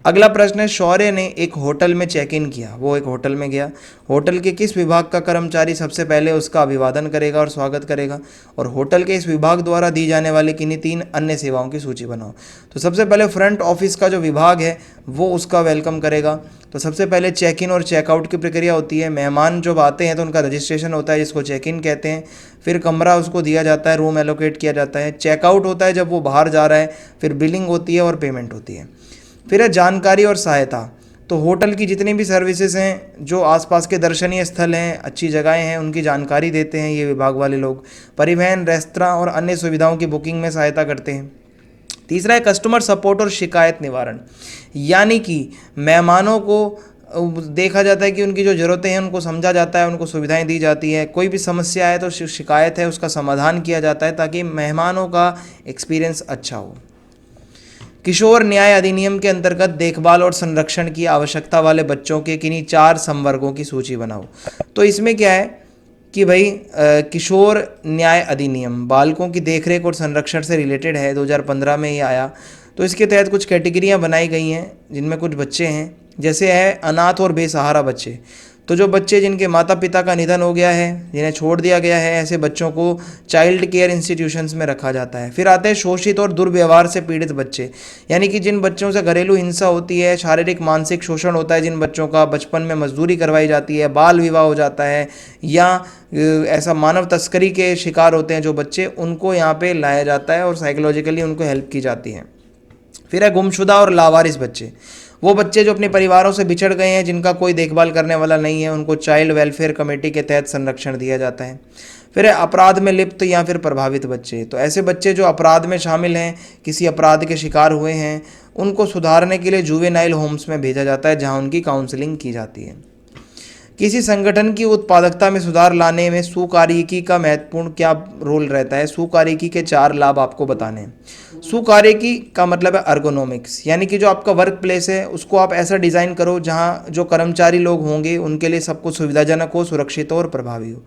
अगला प्रश्न है, शौर्य ने एक होटल में चेक इन किया, वो एक होटल में गया, होटल के किस विभाग का कर्मचारी सबसे पहले उसका अभिवादन करेगा और स्वागत करेगा, और होटल के इस विभाग द्वारा दी जाने वाली किन्हीं 3 अन्य सेवाओं की सूची बनाओ। तो सबसे पहले फ्रंट ऑफिस का जो विभाग है वो उसका वेलकम करेगा। तो सबसे पहले चेक इन और चेकआउट की प्रक्रिया होती है, मेहमान जब आते हैं तो उनका रजिस्ट्रेशन होता है जिसको चेक इन कहते हैं, फिर कमरा उसको दिया जाता है, रूम एलोकेट किया जाता है, चेकआउट होता है जब वो बाहर जा रहा है, फिर बिलिंग होती है और पेमेंट होती है। फिर है जानकारी और सहायता, तो होटल की जितनी भी सर्विसेज हैं, जो आसपास के दर्शनीय स्थल हैं, अच्छी जगहें हैं, उनकी जानकारी देते हैं ये विभाग वाले लोग। परिवहन, रेस्तरां और अन्य सुविधाओं की बुकिंग में सहायता करते हैं। तीसरा है कस्टमर सपोर्ट और शिकायत निवारण, यानी कि मेहमानों को देखा जाता है कि उनकी जो ज़रूरतें हैं उनको समझा जाता है, उनको सुविधाएं दी जाती है। कोई भी समस्या है तो शिकायत है उसका समाधान किया जाता है ताकि मेहमानों का एक्सपीरियंस अच्छा हो। किशोर न्याय अधिनियम के अंतर्गत देखभाल और संरक्षण की आवश्यकता वाले बच्चों के किन्हीं 4 संवर्गों की सूची बनाओ। तो इसमें क्या है कि भाई किशोर न्याय अधिनियम बालकों की देखरेख और संरक्षण से रिलेटेड है, 2015 में ये आया। तो इसके तहत कुछ कैटेगरियाँ बनाई गई हैं जिनमें कुछ बच्चे हैं, जैसे है अनाथ और बेसहारा बच्चे। तो जो बच्चे जिनके माता पिता का निधन हो गया है, जिन्हें छोड़ दिया गया है, ऐसे बच्चों को चाइल्ड केयर इंस्टीट्यूशंस में रखा जाता है। फिर आते हैं शोषित और दुर्व्यवहार से पीड़ित बच्चे, यानी कि जिन बच्चों से घरेलू हिंसा होती है, शारीरिक मानसिक शोषण होता है, जिन बच्चों का बचपन में मजदूरी करवाई जाती है, बाल विवाह हो जाता है, या ऐसा मानव तस्करी के शिकार होते हैं जो बच्चे, उनको यहाँ पे लाया जाता है और साइकोलॉजिकली उनको हेल्प की जाती है। फिर है गुमशुदा और लावारिस बच्चे, वो बच्चे जो अपने परिवारों से बिछड़ गए हैं, जिनका कोई देखभाल करने वाला नहीं है, उनको चाइल्ड वेलफेयर कमेटी के तहत संरक्षण दिया जाता है। फिर है अपराध में लिप्त या फिर प्रभावित बच्चे, तो ऐसे बच्चे जो अपराध में शामिल हैं, किसी अपराध के शिकार हुए हैं, उनको सुधारने के लिए जुवेनाइल होम्स में भेजा जाता है जहां उनकी काउंसलिंग की जाती है। किसी संगठन की उत्पादकता में सुधार लाने में सुकार्यिकी का महत्वपूर्ण क्या रोल रहता है? सुकार्यिकी के 4 लाभ आपको बताने हैं। सुकार्यिकी का मतलब है अर्गोनॉमिक्स, यानी कि जो आपका वर्क प्लेस है उसको आप ऐसा डिज़ाइन करो जहां जो कर्मचारी लोग होंगे उनके लिए सब कुछ सुविधाजनक हो, सुरक्षित हो और प्रभावी हो।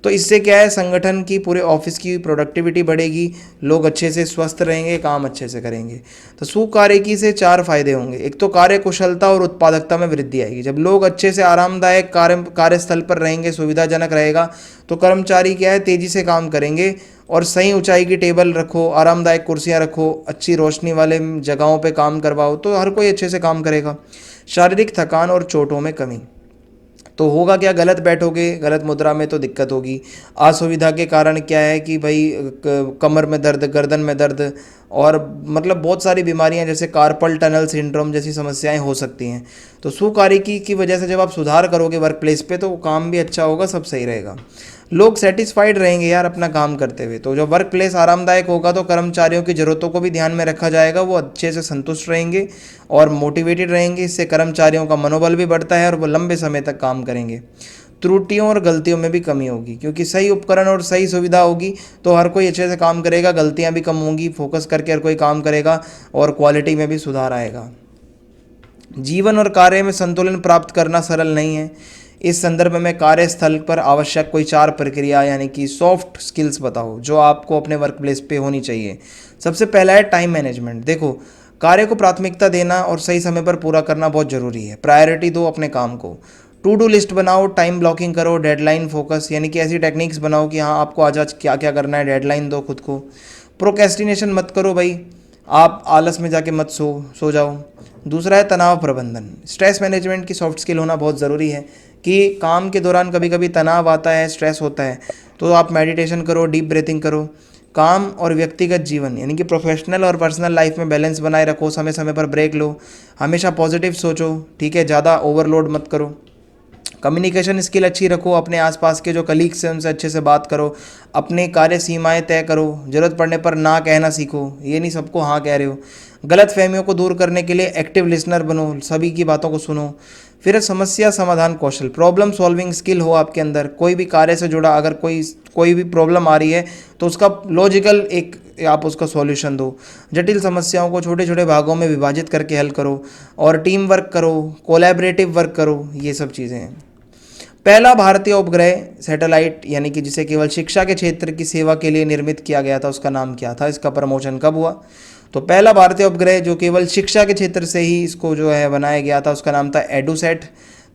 तो इससे क्या है, संगठन की पूरे ऑफिस की प्रोडक्टिविटी बढ़ेगी, लोग अच्छे से स्वस्थ रहेंगे, काम अच्छे से करेंगे। तो सुकार्यिकी से 4 फायदे होंगे। एक तो कार्य कुशलता और उत्पादकता में वृद्धि आएगी। जब लोग अच्छे से आरामदायक कार्यस्थल पर रहेंगे, सुविधाजनक रहेगा, तो कर्मचारी क्या है, तेज़ी से काम करेंगे। और सही ऊंचाई की टेबल रखो, आरामदायक कुर्सियाँ रखो, अच्छी रोशनी वाले जगहों पर काम करवाओ, तो हर कोई अच्छे से काम करेगा। शारीरिक थकान और चोटों में कमी, तो होगा क्या, गलत बैठोगे, गलत मुद्रा में तो दिक्कत होगी। असुविधा के कारण क्या है कि भाई कमर में दर्द, गर्दन में दर्द, और मतलब बहुत सारी बीमारियां जैसे कार्पल टनल सिंड्रोम जैसी समस्याएं हो सकती हैं। तो सुकार्यिकी की वजह से जब आप सुधार करोगे वर्क प्लेस पे, तो काम भी अच्छा होगा, सब सही रहेगा, लोग सेटिस्फाइड रहेंगे यार अपना काम करते हुए। तो जब वर्क प्लेस आरामदायक होगा तो कर्मचारियों की ज़रूरतों को भी ध्यान में रखा जाएगा, वो अच्छे से संतुष्ट रहेंगे और मोटिवेटेड रहेंगे। इससे कर्मचारियों का मनोबल भी बढ़ता है और वो लंबे समय तक काम करेंगे। त्रुटियों और गलतियों में भी कमी होगी, क्योंकि सही उपकरण और सही सुविधा होगी तो हर कोई अच्छे से काम करेगा, गलतियां भी कम होंगी, फोकस करके हर कोई काम करेगा और क्वालिटी में भी सुधार आएगा। जीवन और कार्य में संतुलन प्राप्त करना सरल नहीं है। इस संदर्भ में कार्यस्थल पर आवश्यक कोई 4 प्रक्रिया यानी कि सॉफ्ट स्किल्स बताओ जो आपको अपने वर्क प्लेस पे होनी चाहिए। सबसे पहला है टाइम मैनेजमेंट। देखो, कार्य को प्राथमिकता देना और सही समय पर पूरा करना बहुत ज़रूरी है। प्रायोरिटी दो अपने काम को। टू डू लिस्ट बनाओ, टाइम ब्लॉकिंग करो, डेडलाइन फोकस, यानी कि ऐसी टेक्निक्स बनाओ कि हाँ आपको आज क्या क्या करना है, डेडलाइन दो खुद को। प्रोक्रेस्टिनेशन मत करो भाई, आप आलस में जाके मत सो जाओ। दूसरा है तनाव प्रबंधन। स्ट्रेस मैनेजमेंट की सॉफ्ट स्किल होना बहुत ज़रूरी है कि काम के दौरान कभी कभी तनाव आता है, स्ट्रेस होता है, तो आप मेडिटेशन करो, डीप ब्रीथिंग करो। काम और व्यक्तिगत जीवन यानी कि प्रोफेशनल और पर्सनल लाइफ में बैलेंस बनाए रखो, समय समय पर ब्रेक लो, हमेशा पॉजिटिव सोचो, ठीक है, ज़्यादा ओवरलोड मत करो। कम्युनिकेशन स्किल अच्छी रखो, अपने आसपास के जो कलीग्स हैं उनसे अच्छे से बात करो, अपने कार्य सीमाएं तय करो, ज़रूरत पड़ने पर ना कहना सीखो, ये नहीं सबको हाँ कह रहे हो। गलत फहमियों को दूर करने के लिए एक्टिव लिसनर बनो, सभी की बातों को सुनो। फिर समस्या समाधान कौशल, प्रॉब्लम सॉल्विंग स्किल हो आपके अंदर। कोई भी कार्य से जुड़ा अगर कोई भी प्रॉब्लम आ रही है तो उसका लॉजिकल एक आप उसका सॉल्यूशन दो। जटिल समस्याओं को छोटे छोटे भागों में विभाजित करके हल करो और टीम वर्क करो, कोलैबोरेटिव वर्क करो, ये सब चीज़ें हैं। पहला भारतीय उपग्रह सैटेलाइट यानी कि जिसे केवल शिक्षा के क्षेत्र की सेवा के लिए निर्मित किया गया था, उसका नाम क्या था, इसका प्रमोशन कब हुआ? तो पहला भारतीय उपग्रह जो केवल शिक्षा के क्षेत्र से ही इसको जो है बनाया गया था, उसका नाम था एडुसैट।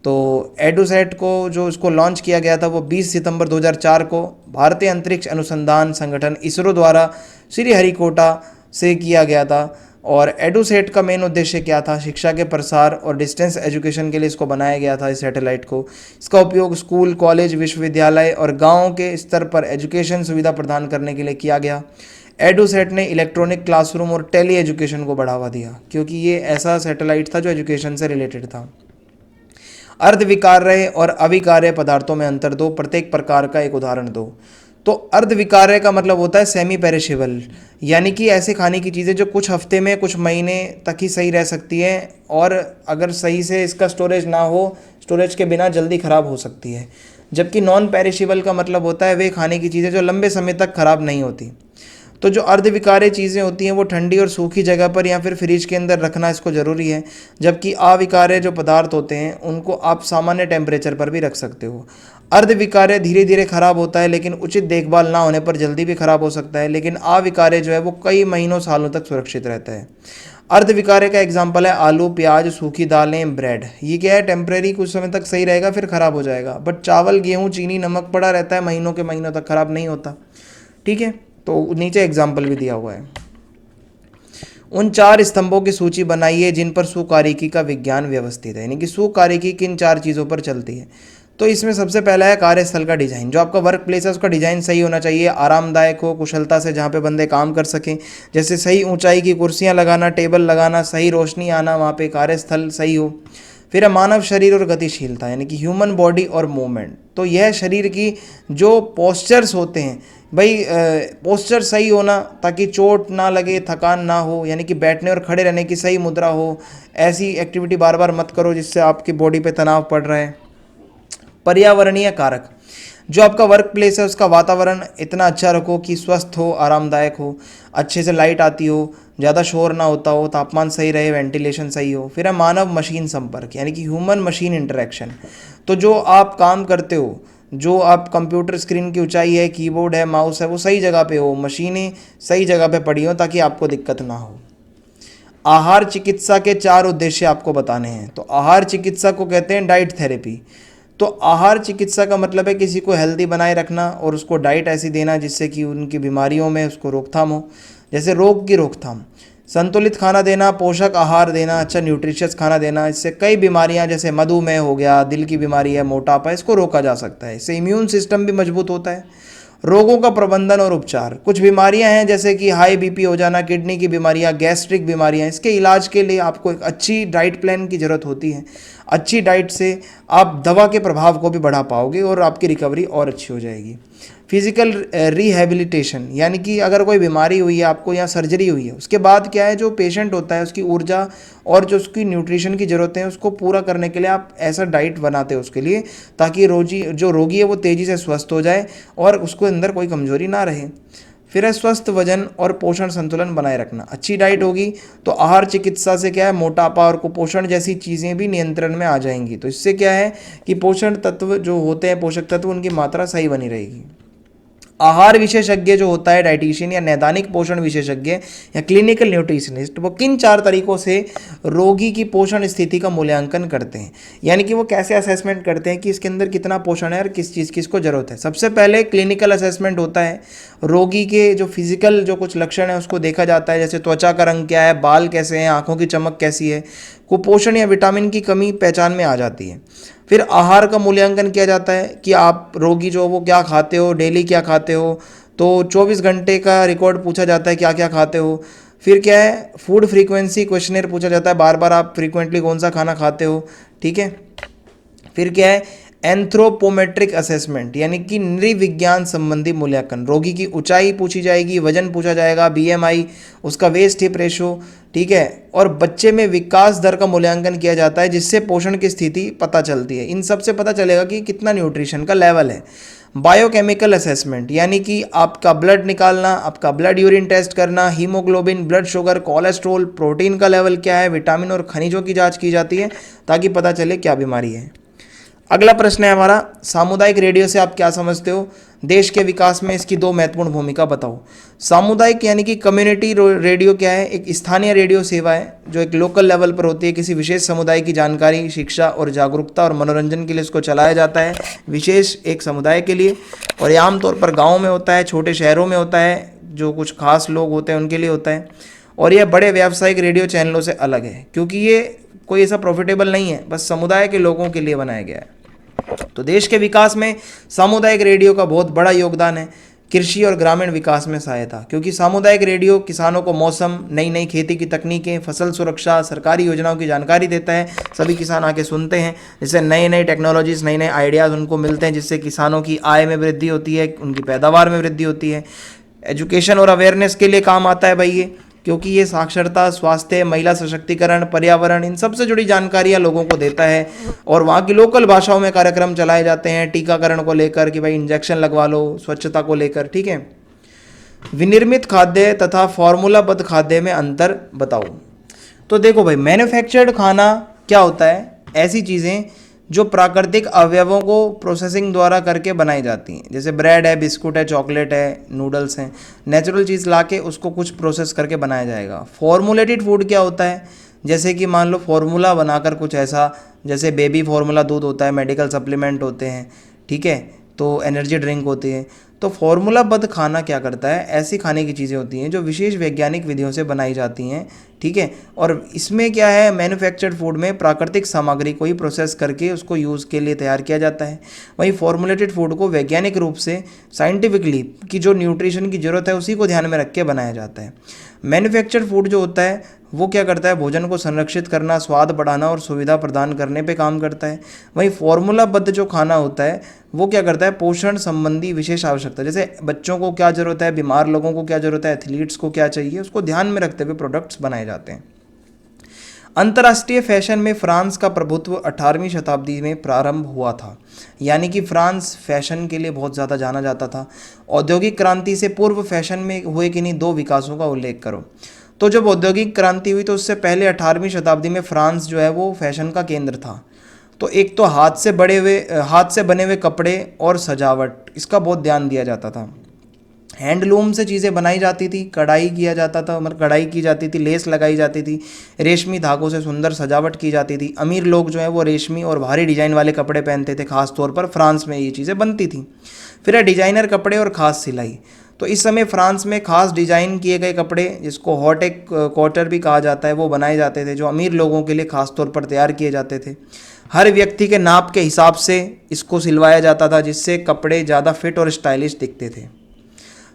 तो एडुसैट को जो इसको लॉन्च किया गया था वो 20 सितंबर 2004 को भारतीय अंतरिक्ष अनुसंधान संगठन इसरो द्वारा श्रीहरिकोटा से किया गया था। और एडुसेट का मेन उद्देश्य क्या था? शिक्षा के प्रसार और डिस्टेंस एजुकेशन के लिए इसको बनाया गया था, इस सैटेलाइट को। इसका उपयोग स्कूल, कॉलेज, विश्वविद्यालय और गाँव के स्तर पर एजुकेशन सुविधा प्रदान करने के लिए किया गया। एडुसेट ने इलेक्ट्रॉनिक क्लासरूम और टेली एजुकेशन को बढ़ावा दिया, क्योंकि ये ऐसा सैटेलाइट था जो एजुकेशन से रिलेटेड था। अर्धविकार्य और अविकार्य पदार्थों में अंतर दो, प्रत्येक प्रकार का एक उदाहरण दो। तो अर्धविकार्य का मतलब होता है सेमी पेरिशेबल, यानी कि ऐसे खाने की चीज़ें जो कुछ हफ्ते में कुछ महीने तक ही सही रह सकती है, और अगर सही से इसका स्टोरेज ना हो, स्टोरेज के बिना जल्दी ख़राब हो सकती है। जबकि नॉन पेरिशेबल का मतलब होता है वे खाने की चीज़ें जो लंबे समय तक ख़राब नहीं होती। तो जो अर्धविकार्य चीज़ें होती हैं वो ठंडी और सूखी जगह पर या फिर फ्रिज के अंदर रखना इसको ज़रूरी है। जबकि अविकार्य जो पदार्थ होते हैं उनको आप सामान्य टेम्परेचर पर भी रख सकते हो। अर्धविकार्य धीरे धीरे खराब होता है, लेकिन उचित देखभाल ना होने पर जल्दी भी खराब हो सकता है। लेकिन अविकार्य जो है वो कई महीनों सालों तक सुरक्षित रहता है। अर्धविकार्य का एग्जाम्पल है आलू, प्याज, सूखी दालें, ब्रेड। ये क्या है, टेम्परेरी कुछ समय तक सही रहेगा फिर खराब हो जाएगा। बट चावल, गेहूँ, चीनी, नमक पड़ा रहता है, महीनों के महीनों तक खराब नहीं होता। ठीक है, तो नीचे एग्जाम्पल भी दिया हुआ है। उन 4 स्तंभों की सूची बनाइए जिन पर सुकारिकी का विज्ञान व्यवस्थित है, यानी कि सुकारिकी किन 4 चीज़ों पर चलती है। तो इसमें सबसे पहला है कार्यस्थल का डिजाइन। जो आपका वर्क प्लेस है उसका डिजाइन सही होना चाहिए, आरामदायक हो, कुशलता से जहाँ पे बंदे काम कर सकें। जैसे सही ऊंचाई की कुर्सियाँ लगाना, टेबल लगाना, सही रोशनी आना, वहाँ पे कार्यस्थल सही हो। फिर है मानव शरीर और गतिशीलता, यानी कि ह्यूमन बॉडी और मूवमेंट। तो यह शरीर की जो पोस्चर्स होते हैं भाई, पोस्चर सही होना ताकि चोट ना लगे, थकान ना हो, यानी कि बैठने और खड़े रहने की सही मुद्रा हो। ऐसी एक्टिविटी बार बार मत करो जिससे आपकी बॉडी पे तनाव पड़ रहा है। पर्यावरणीय कारक, जो आपका वर्क प्लेस है उसका वातावरण इतना अच्छा रखो कि स्वस्थ हो, आरामदायक हो, अच्छे से लाइट आती हो, ज़्यादा शोर ना होता हो, तापमान सही रहे, वेंटिलेशन सही हो। फिर है मानव मशीन संपर्क, यानी कि ह्यूमन मशीन इंटरेक्शन। तो जो आप काम करते हो, जो आप कंप्यूटर स्क्रीन की ऊंचाई है, कीबोर्ड है, माउस है, वो सही जगह पे हो, मशीनें सही जगह पे पड़ी हो ताकि आपको दिक्कत ना हो। आहार चिकित्सा के 4 उद्देश्य आपको बताने हैं। तो आहार चिकित्सा को कहते हैं डाइट थेरेपी। तो आहार चिकित्सा का मतलब है किसी को हेल्दी बनाए रखना और उसको डाइट ऐसी देना जिससे कि उनकी बीमारियों में उसको रोकथाम हो। जैसे रोग की रोकथाम, संतुलित खाना देना, पोषक आहार देना, अच्छा न्यूट्रिशियस खाना देना। इससे कई बीमारियां जैसे मधुमेह हो गया, दिल की बीमारी है, मोटापा, इसको रोका जा सकता है। इससे इम्यून सिस्टम भी मजबूत होता है। रोगों का प्रबंधन और उपचार, कुछ बीमारियां हैं जैसे कि हाई बीपी हो जाना, किडनी की बीमारियां, गैस्ट्रिक बीमारियां, इसके इलाज के लिए आपको एक अच्छी डाइट प्लान की ज़रूरत होती है। अच्छी डाइट से आप दवा के प्रभाव को भी बढ़ा पाओगे और आपकी रिकवरी और अच्छी हो जाएगी। फिजिकल रिहेबिलिटेशन, यानी कि अगर कोई बीमारी हुई है आपको या सर्जरी हुई है, उसके बाद क्या है, जो पेशेंट होता है उसकी ऊर्जा और जो उसकी न्यूट्रिशन की ज़रूरत है उसको पूरा करने के लिए आप ऐसा डाइट बनाते हो उसके लिए, ताकि जो रोगी है वो तेज़ी से स्वस्थ हो जाए और उसको अंदर कोई कमजोरी ना रहे। फिर है स्वस्थ वजन और पोषण संतुलन बनाए रखना। अच्छी डाइट होगी तो आहार चिकित्सा से क्या है, मोटापा और कुपोषण जैसी चीज़ें भी नियंत्रण में आ जाएंगी। तो इससे क्या है कि पोषण तत्व जो होते हैं, पोषक तत्व, उनकी मात्रा सही बनी रहेगी। आहार विशेषज्ञ जो होता है, डाइटिशियन या नैदानिक पोषण विशेषज्ञ या क्लिनिकल न्यूट्रिशनिस्ट, वो किन 4 तरीकों से रोगी की पोषण स्थिति का मूल्यांकन करते हैं, यानी कि वो कैसे असेसमेंट करते हैं कि इसके अंदर कितना पोषण है और किस चीज़ की इसको ज़रूरत है। सबसे पहले क्लिनिकल असेसमेंट होता है। रोगी के जो फिजिकल जो कुछ लक्षण है उसको देखा जाता है, जैसे त्वचा का रंग क्या है, बाल कैसे हैं, आँखों की चमक कैसी है। कुपोषण या विटामिन की कमी पहचान में आ जाती है। फिर आहार का मूल्यांकन किया जाता है कि आप रोगी जो वो क्या खाते हो, डेली क्या खाते हो। तो 24 घंटे का रिकॉर्ड पूछा जाता है क्या क्या खाते हो। फिर क्या है, फूड फ्रीक्वेंसी क्वेश्चनर पूछा जाता है, बार बार आप फ्रीक्वेंटली कौन सा खाना खाते हो। ठीक है, फिर क्या है, एंथ्रोपोमेट्रिक असेसमेंट, यानी कि नृविज्ञान संबंधी मूल्यांकन। रोगी की ऊंचाई पूछी जाएगी, वजन पूछा जाएगा, बीएमआई, उसका वेस्ट हिप रेशो। ठीक है, और बच्चे में विकास दर का मूल्यांकन किया जाता है जिससे पोषण की स्थिति पता चलती है। इन सब से पता चलेगा कि कितना न्यूट्रिशन का लेवल है। बायोकेमिकल असेसमेंट, यानी कि आपका ब्लड निकालना, आपका ब्लड यूरिन टेस्ट करना, haemoglobin, blood sugar, cholesterol, protein का लेवल क्या है, विटामिन और खनिजों की जांच की जाती है ताकि पता चले क्या बीमारी है। अगला प्रश्न है हमारा, सामुदायिक रेडियो से आप क्या समझते हो? देश के विकास में इसकी 2 महत्वपूर्ण भूमिका बताओ। सामुदायिक यानी कि कम्युनिटी रेडियो क्या है? एक स्थानीय रेडियो सेवा है जो एक लोकल लेवल पर होती है। किसी विशेष समुदाय की जानकारी, शिक्षा और जागरूकता और मनोरंजन के लिए इसको चलाया जाता है, विशेष एक समुदाय के लिए। और ये आमतौर पर गाँव में होता है, छोटे शहरों में होता है, जो कुछ खास लोग होते हैं उनके लिए होता है। और यह बड़े व्यावसायिक रेडियो चैनलों से अलग है क्योंकि ये कोई ऐसा प्रॉफिटेबल नहीं है, बस समुदाय के लोगों के लिए बनाया गया है। तो देश के विकास में सामुदायिक रेडियो का बहुत बड़ा योगदान है कृषि और ग्रामीण विकास में सहायता, क्योंकि सामुदायिक रेडियो किसानों को मौसम, नई नई खेती की तकनीकें, फसल सुरक्षा, सरकारी योजनाओं की जानकारी देता है। सभी किसान आके सुनते हैं, जिससे नई नई टेक्नोलॉजीज, नए नए आइडियाज़ उनको मिलते हैं, जिससे किसानों की आय में वृद्धि होती है, उनकी पैदावार में वृद्धि होती है। एजुकेशन और अवेयरनेस के लिए काम आता है भाई ये, क्योंकि ये साक्षरता, स्वास्थ्य, महिला सशक्तिकरण, पर्यावरण, इन सब से जुड़ी जानकारियाँ लोगों को देता है। और वहाँ की लोकल भाषाओं में कार्यक्रम चलाए जाते हैं, टीकाकरण को लेकर कि भाई इंजेक्शन लगवा लो, स्वच्छता को लेकर, ठीक है। विनिर्मित खाद्य तथा फॉर्मूलाबद्ध खाद्य में अंतर बताओ। तो देखो भाई, मैन्युफैक्चर्ड खाना क्या होता है? ऐसी चीज़ें जो प्राकृतिक अवयवों को प्रोसेसिंग द्वारा करके बनाई जाती हैं, जैसे ब्रेड है, बिस्कुट है, चॉकलेट है, नूडल्स हैं। नेचुरल चीज़ लाके उसको कुछ प्रोसेस करके बनाया जाएगा। फॉर्मुलेटेड फूड क्या होता है? जैसे कि मान लो फॉर्मूला बनाकर कुछ ऐसा, जैसे बेबी फॉर्मूला दूध होता है, मेडिकल सप्लीमेंट होते हैं, ठीक है, तो एनर्जी ड्रिंक होती है। तो फॉर्मूलाबद्ध खाना क्या करता है? ऐसी खाने की चीज़ें होती हैं जो विशेष वैज्ञानिक विधियों से बनाई जाती हैं, ठीक है। और इसमें क्या है, मैन्युफैक्चर्ड फूड में प्राकृतिक सामग्री को ही प्रोसेस करके उसको यूज़ के लिए तैयार किया जाता है। वहीं फॉर्मुलेटेड फूड को वैज्ञानिक रूप से साइंटिफिकली की जो न्यूट्रिशन की ज़रूरत है उसी को ध्यान में रख के बनाया जाता है। मैन्युफैक्चर्ड फूड जो होता है वो क्या करता है? भोजन को संरक्षित करना, स्वाद बढ़ाना और सुविधा प्रदान करने पे काम करता है। वहीं फॉर्मूलाबद्ध जो खाना होता है वो क्या करता है? पोषण संबंधी विशेष आवश्यकता, जैसे बच्चों को क्या ज़रूरत है, बीमार लोगों को क्या ज़रूरत है, एथलीट्स को क्या चाहिए, उसको ध्यान में रखते हुए प्रोडक्ट्स बनाए जाते हैं। अंतर्राष्ट्रीय फैशन में फ्रांस का प्रभुत्व 18वीं शताब्दी में प्रारंभ हुआ था, यानी कि फ्रांस फैशन के लिए बहुत ज़्यादा जाना जाता था। औद्योगिक क्रांति से पूर्व फैशन में हुए किन्हीं दो विकासों का उल्लेख करो। तो जब औद्योगिक क्रांति हुई तो उससे पहले 18वीं शताब्दी में फ्रांस जो है वो फैशन का केंद्र था। तो एक तो हाथ से बने हुए कपड़े और सजावट, इसका बहुत ध्यान दिया जाता था। हैंडलूम से चीज़ें बनाई जाती थी, कढ़ाई किया जाता था, मतलब कढ़ाई की जाती थी, लेस लगाई जाती थी, रेशमी धागों से सुंदर सजावट की जाती थी। अमीर लोग जो है वो रेशमी और भारी डिजाइन वाले कपड़े पहनते थे, खास तौर पर फ्रांस में ये चीज़ें बनती थी। फिर है डिजाइनर कपड़े और ख़ास सिलाई। तो इस समय फ्रांस में खास डिजाइन किए गए कपड़े, जिसको हॉटेक क्वार्टर भी कहा जाता है, वो बनाए जाते थे, जो अमीर लोगों के लिए खास तौर पर तैयार किए जाते थे। हर व्यक्ति के नाप के हिसाब से इसको सिलवाया जाता था, जिससे कपड़े ज़्यादा फिट और स्टाइलिश दिखते थे।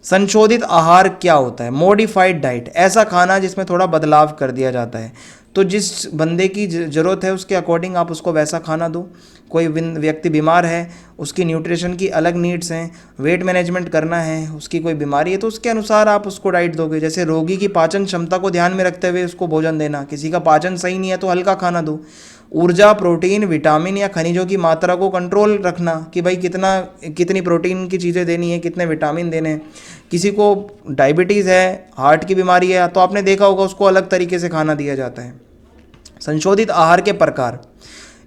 संशोधित आहार क्या होता है? मॉडिफाइड डाइट, ऐसा खाना जिसमें थोड़ा बदलाव कर दिया जाता है। तो जिस बंदे की ज़रूरत है उसके अकॉर्डिंग आप उसको वैसा खाना दो। कोई व्यक्ति बीमार है, उसकी न्यूट्रिशन की अलग नीड्स हैं, वेट मैनेजमेंट करना है, उसकी कोई बीमारी है, तो उसके अनुसार आप उसको डाइट दोगे। जैसे रोगी की पाचन क्षमता को ध्यान में रखते हुए उसको भोजन देना, किसी का पाचन सही नहीं है तो हल्का खाना दो। ऊर्जा, प्रोटीन, विटामिन या खनिजों की मात्रा को कंट्रोल रखना कि भाई कितनी प्रोटीन की चीज़ें देनी है, कितने विटामिन देने हैं। किसी को डायबिटीज़ है, हार्ट की बीमारी है, तो आपने देखा होगा उसको अलग तरीके से खाना दिया जाता है। संशोधित आहार के प्रकार,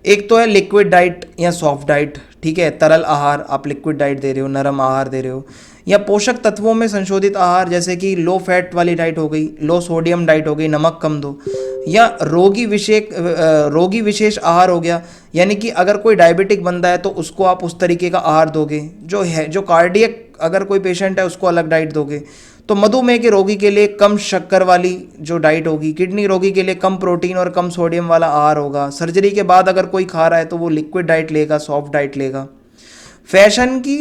एक तो है लिक्विड डाइट या सॉफ्ट डाइट, ठीक है, तरल आहार, आप लिक्विड डाइट दे रहे हो, नरम आहार दे रहे हो। या पोषक तत्वों में संशोधित आहार, जैसे कि लो फैट वाली डाइट हो गई, लो सोडियम डाइट हो गई, नमक कम दो। या रोगी विशेष आहार हो गया, यानी कि अगर कोई डायबिटिक बंदा है तो उसको आप उस तरीके का आहार दोगे। जो कार्डियक अगर कोई पेशेंट है उसको अलग डाइट दोगे। तो मधुमेह के रोगी के लिए कम शक्कर वाली जो डाइट होगी, किडनी रोगी के लिए कम प्रोटीन और कम सोडियम वाला आहार होगा। सर्जरी के बाद अगर कोई खा रहा है तो वो लिक्विड डाइट लेगा, सॉफ्ट डाइट लेगा। फैशन की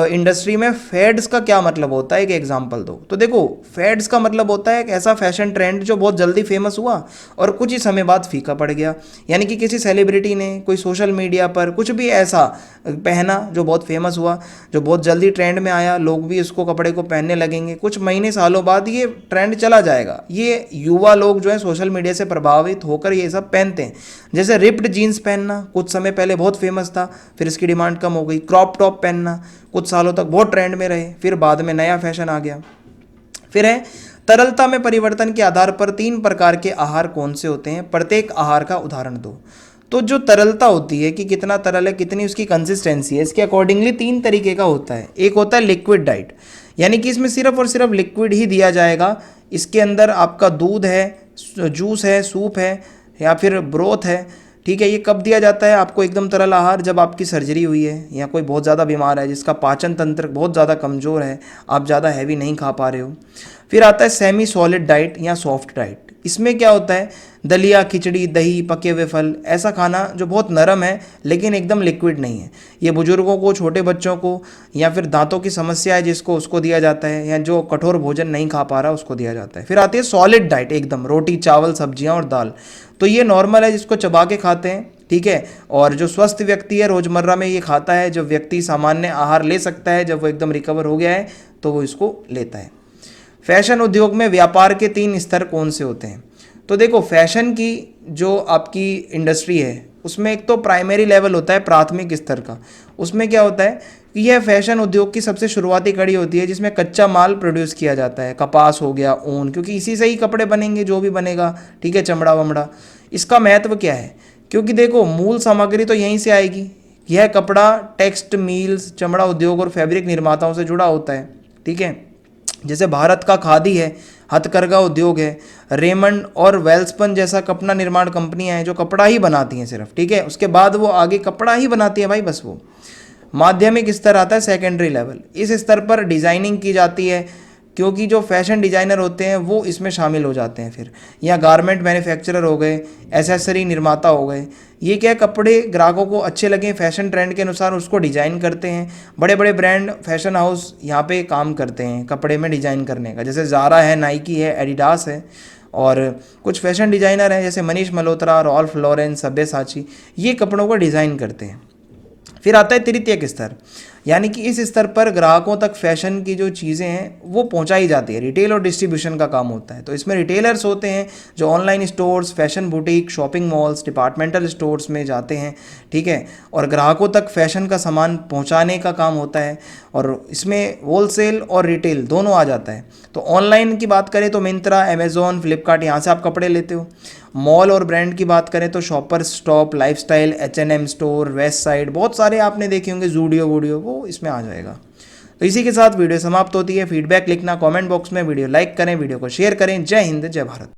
इंडस्ट्री में फैड्स का क्या मतलब होता है, एक एग्जांपल दो। तो देखो, फैड्स का मतलब होता है एक ऐसा फैशन ट्रेंड जो बहुत जल्दी फेमस हुआ और कुछ ही समय बाद फीका पड़ गया। यानी कि किसी सेलिब्रिटी ने कोई सोशल मीडिया पर कुछ भी ऐसा पहना जो बहुत फेमस हुआ, जो बहुत जल्दी ट्रेंड में आया, लोग भी उसको कपड़े को पहनने लगेंगे। कुछ महीने सालों बाद ये ट्रेंड चला जाएगा। ये युवा लोग जो है सोशल मीडिया से प्रभावित होकर ये सब पहनते हैं। जैसे रिप्ड जीन्स पहनना कुछ समय पहले बहुत फेमस था, फिर इसकी डिमांड कम हो गई। क्रॉप टॉप पहनना कुछ सालों तक बहुत ट्रेंड में रहे, फिर बाद में नया फैशन आ गया। फिर है तरलता में परिवर्तन के आधार पर 3 प्रकार के आहार कौन से होते हैं? प्रत्येक आहार का उदाहरण दो। तो जो तरलता होती है कि कितना तरल है, कितनी उसकी कंसिस्टेंसी है, इसके अकॉर्डिंगली 3 तरीके का होता है। एक होता है लिक्विड डाइट, यानी कि इसमें सिर्फ और सिर्फ लिक्विड ही दिया जाएगा। इसके अंदर आपका दूध है, जूस है, सूप है या फिर ब्रोथ है, ठीक है। ये कब दिया जाता है आपको एकदम तरल आहार? जब आपकी सर्जरी हुई है या कोई बहुत ज़्यादा बीमार है, जिसका पाचन तंत्र बहुत ज़्यादा कमज़ोर है, आप ज़्यादा हैवी नहीं खा पा रहे हो। फिर आता है सेमी सॉलिड डाइट या सॉफ्ट डाइट। इसमें क्या होता है, दलिया, खिचड़ी, दही, पके हुए फल, ऐसा खाना जो बहुत नरम है लेकिन एकदम लिक्विड नहीं है। ये बुजुर्गों को, छोटे बच्चों को, या फिर दांतों की समस्या है जिसको, उसको दिया जाता है, या जो कठोर भोजन नहीं खा पा रहा उसको दिया जाता है। फिर आती है सॉलिड डाइट, एकदम रोटी, चावल, सब्जियां और दाल। तो ये नॉर्मल है, जिसको चबा के खाते हैं, ठीक है। और जो स्वस्थ व्यक्ति है रोजमर्रा में ये खाता है, जो व्यक्ति सामान्य आहार ले सकता है, जब वो एकदम रिकवर हो गया है तो वो इसको लेता है। फैशन उद्योग में व्यापार के 3 स्तर कौन से होते हैं? तो देखो, फैशन की जो आपकी इंडस्ट्री है उसमें एक तो प्राइमरी लेवल होता है, प्राथमिक स्तर का। उसमें क्या होता है कि यह फैशन उद्योग की सबसे शुरुआती कड़ी होती है, जिसमें कच्चा माल प्रोड्यूस किया जाता है, कपास हो गया, ऊन, क्योंकि इसी से ही कपड़े बनेंगे जो भी बनेगा, ठीक है, चमड़ा वमड़ा। इसका महत्व क्या है? क्योंकि देखो, मूल सामग्री तो यहीं से आएगी। यह कपड़ा टेक्स्ट मिल्स, चमड़ा उद्योग और फैब्रिक निर्माताओं से जुड़ा होता है, ठीक है। जैसे भारत का खादी है, हथकरघा उद्योग है, रेमंड और वेल्सपन जैसा कपड़ा निर्माण कंपनियां हैं जो कपड़ा ही बनाती हैं सिर्फ, ठीक है। उसके बाद वो आगे कपड़ा ही बनाती है भाई, बस। वो माध्यमिक स्तर आता है, सेकेंडरी लेवल। इस स्तर पर डिज़ाइनिंग की जाती है, क्योंकि जो फैशन डिज़ाइनर होते हैं वो इसमें शामिल हो जाते हैं। फिर या गारमेंट मैन्युफैक्चरर हो गए, एसेसरी निर्माता हो गए। ये क्या, कपड़े ग्राहकों को अच्छे लगें, फैशन ट्रेंड के अनुसार उसको डिज़ाइन करते हैं। बड़े बड़े ब्रांड, फैशन हाउस यहाँ पे काम करते हैं कपड़े में डिज़ाइन करने का, जैसे ज़ारा है, नाइकी है, एडिडास है। और कुछ फैशन डिज़ाइनर हैं जैसे मनीष मल्होत्रा, रॉल्फ लॉरेन, सब्यसाची, ये कपड़ों को डिज़ाइन करते हैं। फिर आता है तृतीयक स्तर, यानी कि इस स्तर पर ग्राहकों तक फैशन की जो चीज़ें हैं वो पहुंचाई जाती है। रिटेल और डिस्ट्रीब्यूशन का काम होता है। तो इसमें रिटेलर्स होते हैं जो online stores, fashion boutique, shopping malls, departmental stores में जाते हैं, ठीक है, और ग्राहकों तक फैशन का सामान पहुंचाने का काम होता है। और इसमें होलसेल और रिटेल दोनों आ जाता है। तो ऑनलाइन की बात करें तो मिंत्रा, अमेजोन, फ्लिपकार्ट, यहाँ से आप कपड़े लेते हो। मॉल और ब्रांड की बात करें तो shopper stop, lifestyle, H&M store, west side, बहुत सारे आपने देखे होंगे, जूडियो वूडियो, वो इसमें आ जाएगा। तो इसी के साथ वीडियो समाप्त होती है। फीडबैक लिखना कमेंट बॉक्स में, वीडियो लाइक करें, वीडियो को शेयर करें। जय हिंद, जय भारत।